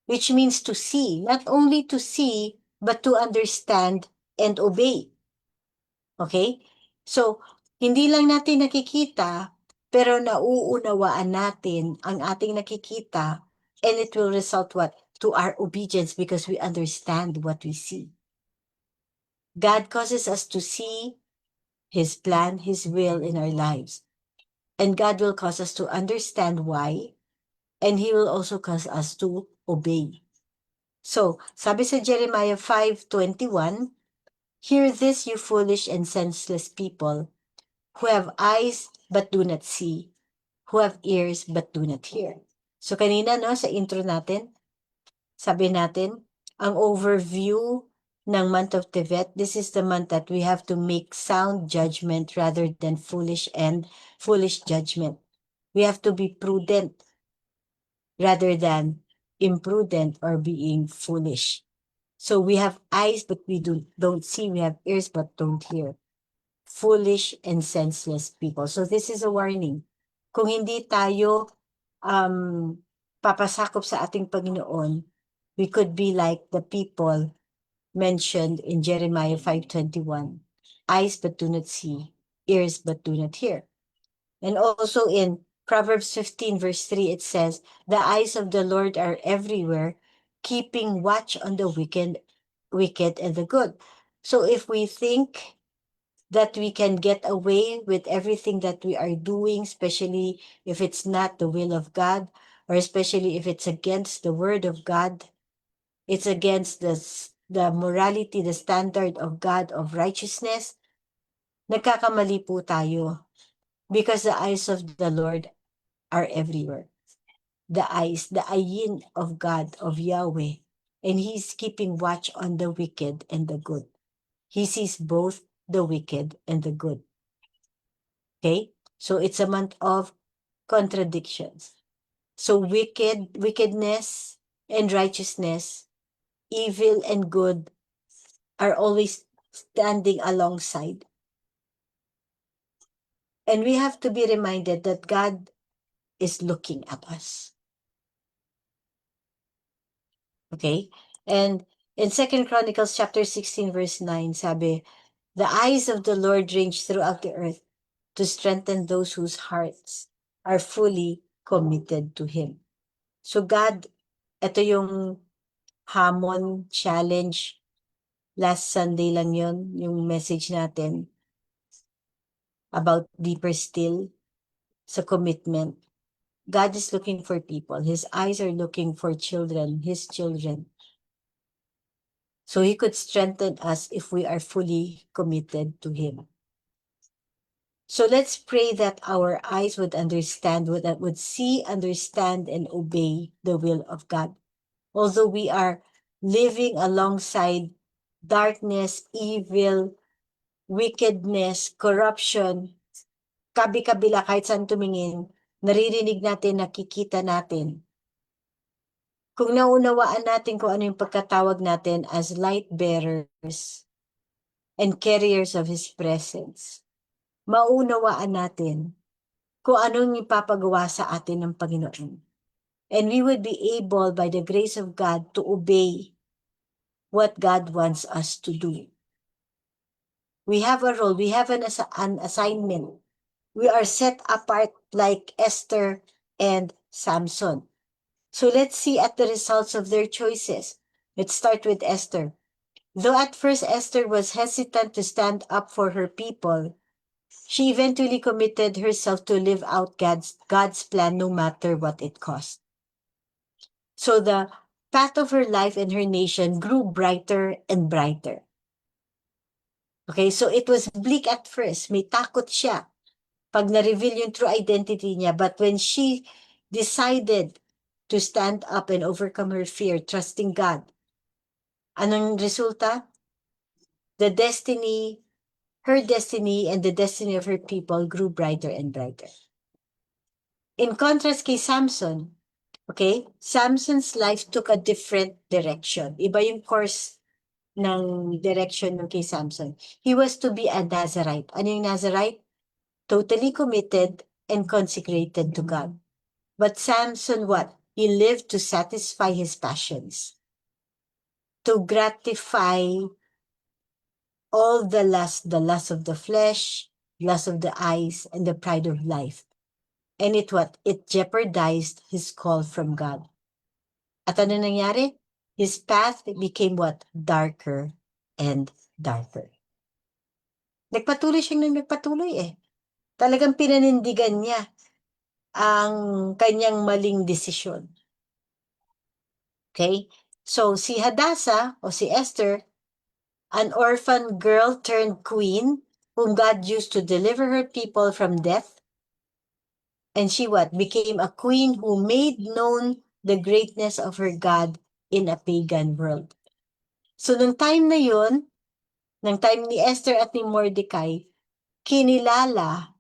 [SPEAKER 3] which means to see. Not only to see, but to understand and obey. Okay? So, hindi lang natin nakikita, pero nauunawaan natin ang ating nakikita, and it will result what? To our obedience because we understand what we see. God causes us to see His plan, His will in our lives. And God will cause us to understand why, and He will also cause us to obey. So, sabi sa Jeremiah 5:21, "Hear this, you foolish and senseless people, who have eyes but do not see, who have ears but do not hear." So kanina no, sa intro natin, sabi natin, ang overview ng month of Tevet, this is the month that we have to make sound judgment rather than foolish judgment. We have to be prudent rather than imprudent or being foolish. So we have eyes but we don't see, we have ears but don't hear. Foolish and senseless people. So this is a warning. Kung hindi tayo papasakop sa ating Panginoon, we could be like the people mentioned in Jeremiah 5:21. Eyes but do not see, ears but do not hear. And also in Proverbs 15 verse 3, it says, "The eyes of the Lord are everywhere, keeping watch on the wicked and the good." So if we think that we can get away with everything that we are doing, especially if it's not the will of God, or especially if it's against the word of God, it's against the morality, the standard of God of righteousness, nagkakamali po tayo. Because the eyes of the Lord are everywhere. The eyes, the ayin of God, of Yahweh. And He's keeping watch on the wicked and the good. He sees both the wicked and the good. Okay? So it's a month of contradictions. So wickedness and righteousness, evil and good are always standing alongside. And we have to be reminded that God is looking at us. Okay? And in 2 Chronicles chapter 16 verse 9, sabi, "The eyes of the Lord range throughout the earth to strengthen those whose hearts are fully committed to Him." So God, ito yung hamon, challenge. Last Sunday lang yon yung message natin about deeper still sa commitment. God is looking for people. His eyes are looking for children, His children. So He could strengthen us if we are fully committed to Him. So let's pray that our eyes would understand, would see, understand, and obey the will of God. Although we are living alongside darkness, evil, wickedness, corruption, kabi-kabila kahit saan tumingin, naririnig natin, nakikita natin. Kung naunawaan natin kung ano yung pagkatawag natin as light bearers and carriers of His presence, maunawaan natin kung anong ipapagawa sa atin ng Panginoon. and we would be able, by the grace of God, to obey what God wants us to do. We have a role, we have an assignment. We are set apart like Esther and Samson. So let's see at the results of their choices. Let's start with Esther. Though at first Esther was hesitant to stand up for her people, she eventually committed herself to live out God's plan no matter what it cost. So the path of her life and her nation grew brighter and brighter. Okay, so it was bleak at first. May takot siya pag na-reveal yung true identity niya. But when she decided to stand up and overcome her fear, trusting God, anong resulta? The destiny, her destiny and the destiny of her people grew brighter and brighter. In contrast kay Samson, okay, Samson's life took a different direction. Iba yung course ng direction ng kay Samson. He was to be a Nazarite. Ano yung Nazarite? Totally committed and consecrated to God. But Samson, what? He lived to satisfy his passions, to gratify all the lust of the flesh, lust of the eyes, and the pride of life. And it jeopardized his call from God. At ano nangyari? His path became what? Darker and darker. Nagpatuloy siyang nagpatuloy eh. Talagang pinanindigan niya ang kanyang maling desisyon. Okay? So, si Hadassah o si Esther, an orphan girl turned queen whom God used to deliver her people from death. And she what? Became a queen who made known the greatness of her God in a pagan world. So, nung time na yun, nung time ni Esther at ni Mordecai, kinilala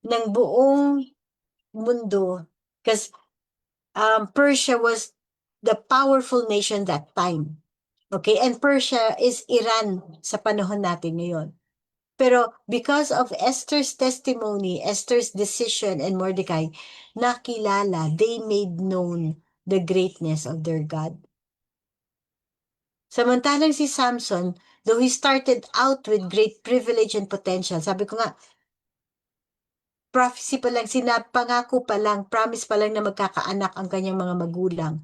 [SPEAKER 3] ng buong mundo because Persia was the powerful nation that time. Okay? And Persia is Iran sa panahon natin ngayon. Pero because of Esther's testimony, Esther's decision, and Mordecai, nakilala, they made known the greatness of their God. Samantalang si Samson, though he started out with great privilege and potential, sabi ko nga, prophecy pa lang, pangako pa lang, promise pa lang na magkakaanak ang kanyang mga magulang.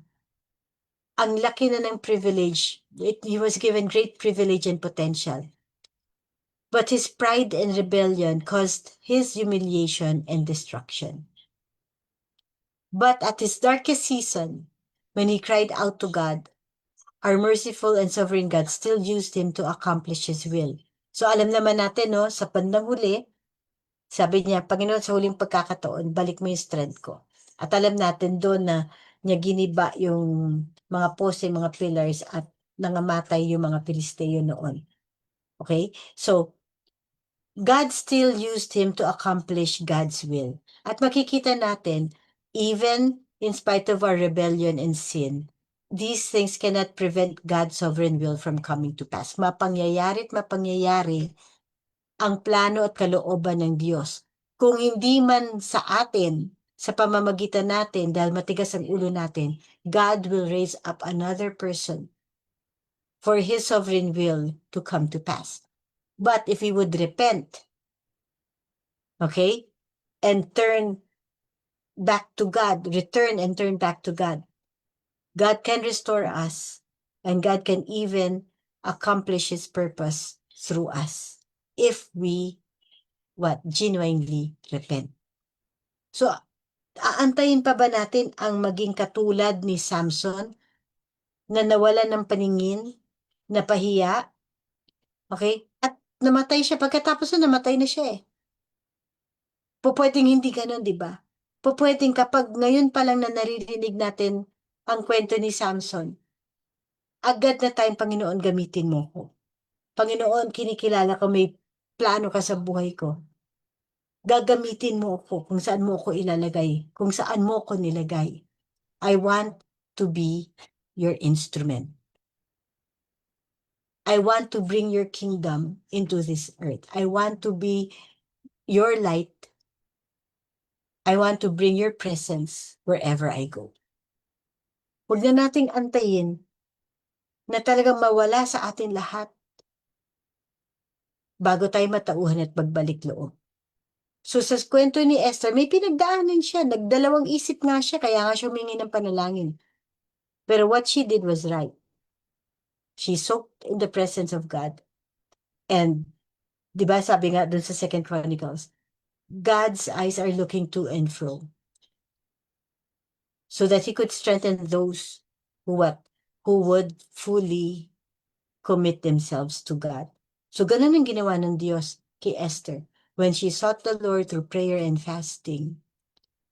[SPEAKER 3] Ang laki na ng privilege. He was given great privilege and potential. But his pride and rebellion caused his humiliation and destruction. But at his darkest season, when he cried out to God, our merciful and sovereign God still used him to accomplish His will. So alam naman natin, no, sa bandang huli, sabi niya, Panginoon, sa huling pagkakataon, balik mo yung strength ko. At alam natin doon na niya giniba yung mga poste, mga pillars at nangamatay yung mga Pilisteo noon. Okay? So, God still used him to accomplish God's will. At makikita natin, even in spite of our rebellion and sin, these things cannot prevent God's sovereign will from coming to pass. Mapangyayari at mapangyayari ang plano at kalooban ng Diyos. Kung hindi man sa atin, sa pamamagitan natin, dahil matigas ang ulo natin, God will raise up another person for His sovereign will to come to pass. But if we would repent, okay, and turn back to God, return and turn back to God, God can restore us, and God can even accomplish His purpose through us if we genuinely repent. So, aantayin pa ba natin ang maging katulad ni Samson na nawalan ng paningin, napahiya, okay? At namatay siya. Pagkatapos na namatay na siya eh. Pupwedeng hindi ganun, di ba? Pupwedeng kapag ngayon pa lang na naririnig natin ang kwento ni Samson, agad na tayong Panginoon, gamitin mo ko. Panginoon, kinikilala ko, may plano ka sa buhay ko. Gagamitin mo ako kung saan mo ako ilalagay, kung saan mo ako nilagay. I want to be your instrument. I want to bring your kingdom into this earth. I want to be your light I want to bring your presence wherever I go. Huwag na nating antayin na talagang mawala sa atin lahat bago tayo matauhan at magbalik loob. So sa kwento ni Esther, may pinagdaanan siya. Nagdalawang isip nga siya, kaya nga siya humingi ng panalangin. Pero what she did was right. She soaked in the presence of God. And, di ba sabi nga dun sa 2 Chronicles, God's eyes are looking to and fro. So that He could strengthen those who would fully commit themselves to God. So ganun ang ginawa ng Diyos kay Esther. When she sought the Lord through prayer and fasting,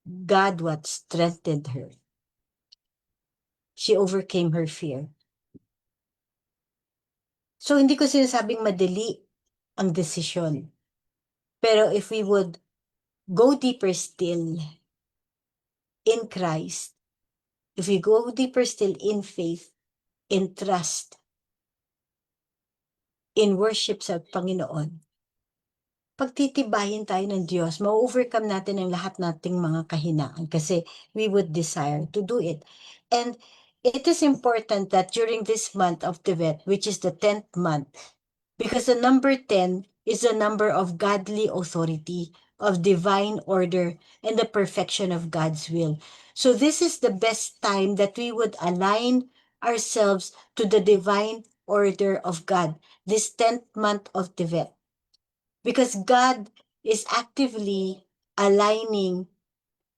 [SPEAKER 3] God what strengthened her. She overcame her fear. So hindi ko sinasabing madali ang desisyon. Pero if we would go deeper still in Christ, if we go deeper still in faith, in trust, in worship sa Panginoon, pagtitibayin tayo ng Diyos, ma-overcome natin ang lahat nating mga kahinaan kasi we would desire to do it. And it is important that during this month of Tevet, which is the 10th month, because the number 10 is the number of godly authority, of divine order, and the perfection of God's will. So this is the best time that we would align ourselves to the divine order of God, this 10th month of Tevet. Because God is actively aligning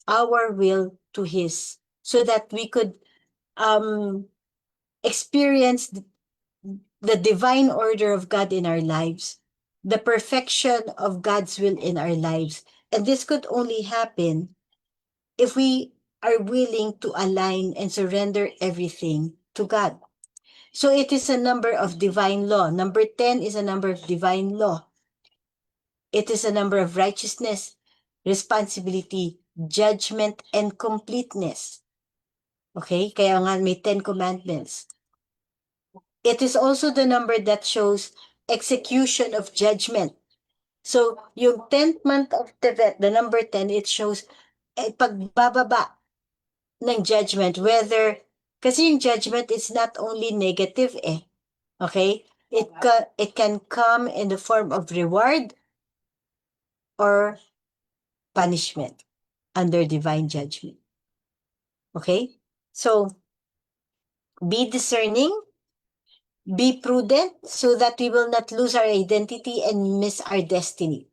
[SPEAKER 3] our will to His so that we could experience the divine order of God in our lives, the perfection of God's will in our lives. And this could only happen if we are willing to align and surrender everything to God. So it is a number of divine law. Number 10 is a number of divine law. It is a number of righteousness, responsibility, judgment, and completeness. Okay? Kaya nga may 10 commandments. It is also the number that shows execution of judgment. So, yung 10th month of Tevet, the number 10, it shows pagbababa ng judgment, whether, kasi yung judgment is not only negative okay? It can come in the form of reward or punishment under divine judgment. Okay? So, be discerning, be prudent so that we will not lose our identity and miss our destiny.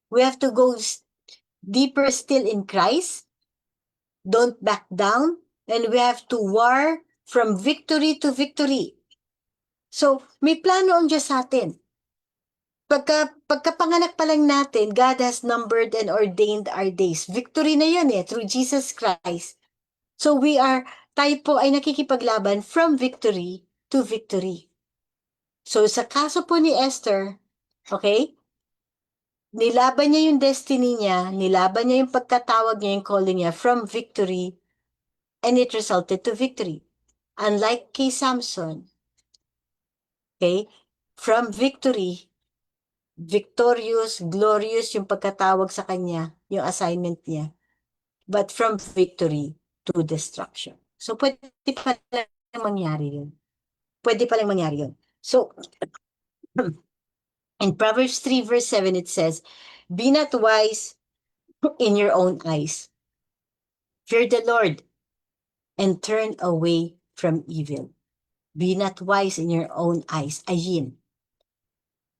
[SPEAKER 3] We have to go deeper still in Christ. Don't back down. And we have to war from victory to victory. So, may plano ang Diyos sa atin. Pagkapanganak pa lang natin, God has numbered and ordained our days. Victory na yun through Jesus Christ. So tayo po ay nakikipaglaban from victory to victory. So sa kaso po ni Esther, okay, nilaban niya yung destiny niya, nilaban niya yung pagkatawag niya, yung calling niya from victory, and it resulted to victory. Unlike kay Samson, okay, from victory, victorious, glorious yung pagkatawag sa kanya, yung assignment niya. But from victory to destruction. So, pwede pa lang mangyari yun. Pwede pa lang mangyari yun. So, in Proverbs 3 verse 7, it says, be not wise in your own eyes. Fear the Lord and turn away from evil. Be not wise in your own eyes. Ayin.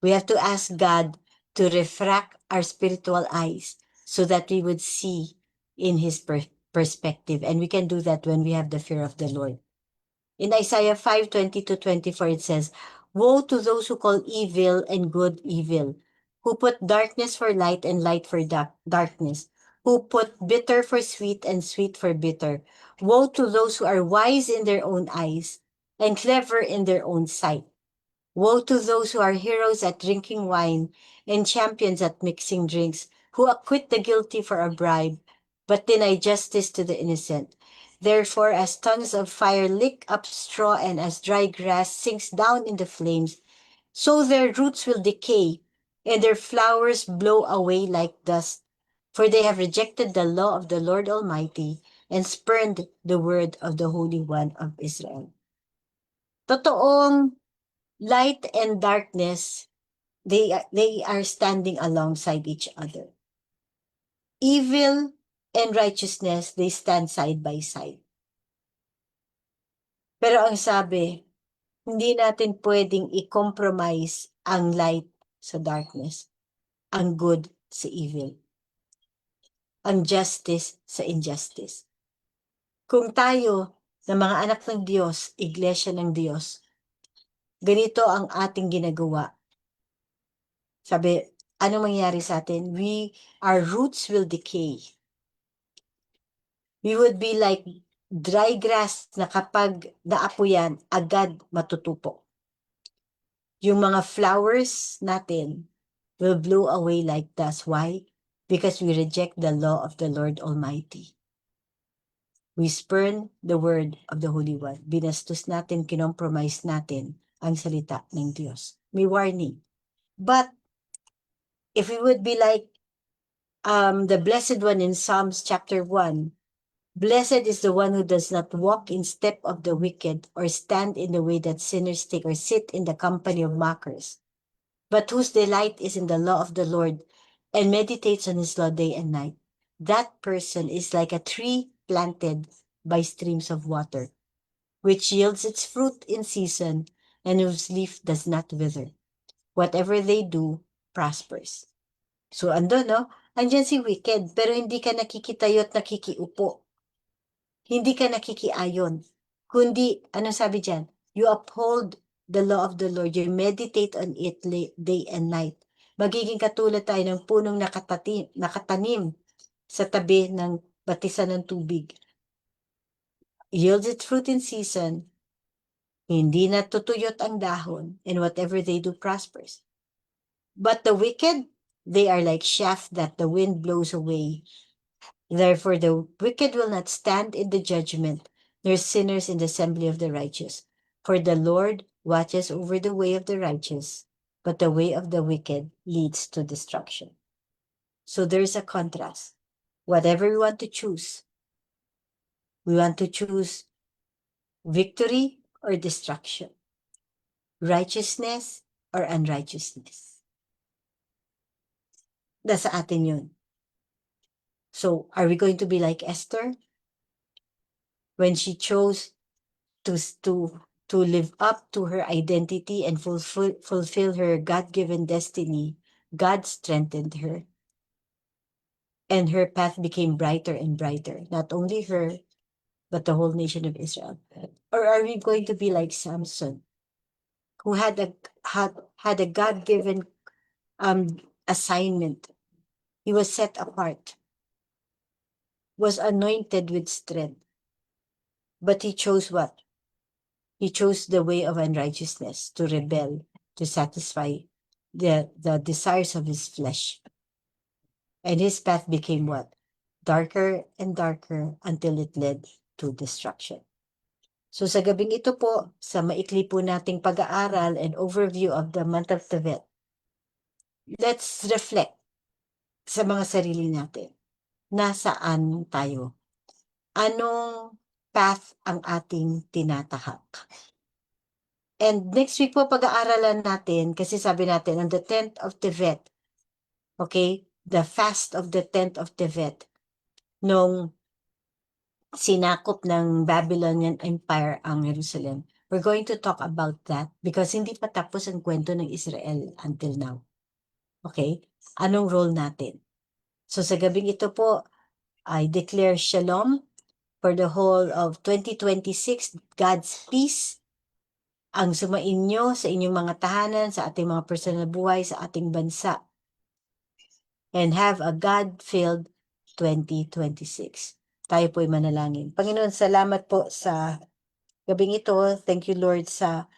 [SPEAKER 3] We have to ask God to refract our spiritual eyes so that we would see in His perspective. And we can do that when we have the fear of the Lord. In Isaiah 5:20-24, it says, woe to those who call evil and good evil, who put darkness for light and light for darkness, who put bitter for sweet and sweet for bitter. Woe to those who are wise in their own eyes and clever in their own sight. Woe to those who are heroes at drinking wine and champions at mixing drinks, who acquit the guilty for a bribe, but deny justice to the innocent. Therefore, as tongues of fire lick up straw and as dry grass sinks down in the flames, so their roots will decay and their flowers blow away like dust. For they have rejected the law of the Lord Almighty and spurned the word of the Holy One of Israel. Totoong light and darkness, they are standing alongside each other. Evil and righteousness, they stand side by side. Pero ang sabi, hindi natin pwedeng i-compromise ang light sa darkness, ang good sa evil, ang justice sa injustice. Kung tayo, na mga anak ng Diyos, iglesia ng Diyos, ganito ang ating ginagawa. Sabi, ano mangyayari sa atin? Our roots will decay. We would be like dry grass na kapag naapuyan, agad matutupo. Yung mga flowers natin will blow away like dust. Why? Because we reject the law of the Lord Almighty. We spurn the word of the Holy One. Binastos natin, kinompromise natin ang salita ng Diyos. May warning. But if we would be like the blessed one in Psalms chapter 1, blessed is the one who does not walk in step of the wicked or stand in the way that sinners take or sit in the company of mockers, but whose delight is in the law of the Lord and meditates on his law day and night. That person is like a tree planted by streams of water, which yields its fruit in season and whose leaf does not wither. Whatever they do prospers. So ando, no? Andyan si wicked, pero hindi ka nakikitayo at nakikiupo. Hindi ka nakikiayon. Kundi, ano sabi dyan? You uphold the law of the Lord. You meditate on it day and night. Magiging katulad tayo ng punong nakatanim sa tabi ng batisan ng tubig. Yields its fruit in season. Hindi natutuyot ang dahon, and whatever they do prospers. But the wicked, they are like chaff that the wind blows away. Therefore the wicked will not stand in the judgment, nor sinners in the assembly of the righteous. For the Lord watches over the way of the righteous, but the way of the wicked leads to destruction. So there's a contrast. Whatever we want to choose victory or destruction, righteousness or unrighteousness. Nasa atin yun. So, are we going to be like Esther? When she chose to live up to her identity and fulfill her God-given destiny, God strengthened her. And her path became brighter and brighter. Not only her, but the whole nation of Israel. Or are we going to be like Samson, who had a God-given assignment? He was set apart, was anointed with strength. But he chose what? He chose the way of unrighteousness, to rebel, to satisfy the desires of his flesh. And his path became what? Darker and darker until it led to destruction. So sa gabing ito po, sa maikli po nating pag-aaral and overview of the month of Tevet, let's reflect sa mga sarili natin. Nasaan tayo? Anong path ang ating tinatahak? And next week po pag-aaralan natin, kasi sabi natin, on the 10th of Tevet, okay, the fast of the 10th of Tevet, nung sinakop ng Babylonian Empire ang Jerusalem. We're going to talk about that because hindi pa tapos ang kwento ng Israel until now. Okay? Anong role natin? So sa gabing ito po, I declare shalom for the whole of 2026, God's peace, ang sumainyo sa inyong mga tahanan, sa ating mga personal buhay, sa ating bansa. And have a God-filled 2026. Tayo po'y manalangin. Panginoon, salamat po sa gabing ito. Thank you, Lord, sa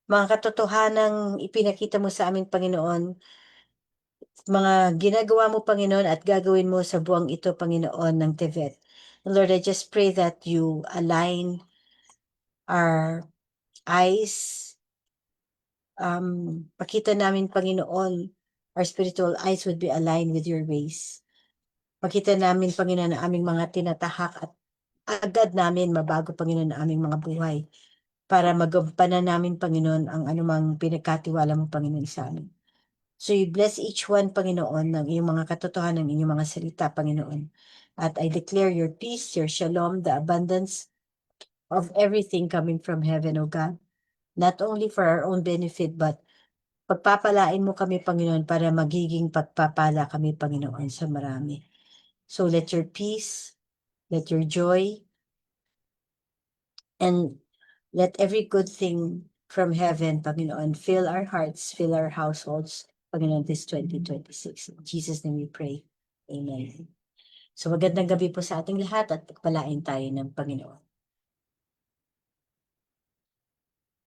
[SPEAKER 3] mga katotohanang ipinakita mo sa aming Panginoon. Mga ginagawa mo, Panginoon, at gagawin mo sa buwang ito, Panginoon, ng Tevet. Lord, I just pray that you align our eyes. Pakita namin, Panginoon, our spiritual eyes would be aligned with your ways. Makita namin, Panginoon, ang aming mga tinatahak at agad namin mabago, Panginoon, ang aming mga buhay para magampanan namin, Panginoon, ang anumang pinagkatiwala mo, Panginoon, sa amin. So you bless each one, Panginoon, ng iyong mga katotohanan, ng iyong mga salita, Panginoon. At I declare your peace, your shalom, the abundance of everything coming from heaven, O God. Not only for our own benefit, but pagpapalain mo kami, Panginoon, para magiging pagpapala kami, Panginoon, sa marami. So let your peace, let your joy, and let every good thing from heaven, Panginoon, fill our hearts, fill our households, Panginoon, this 2026. In Jesus' name we pray. Amen. So magandang gabi po sa ating lahat at pagpalain tayo ng Panginoon.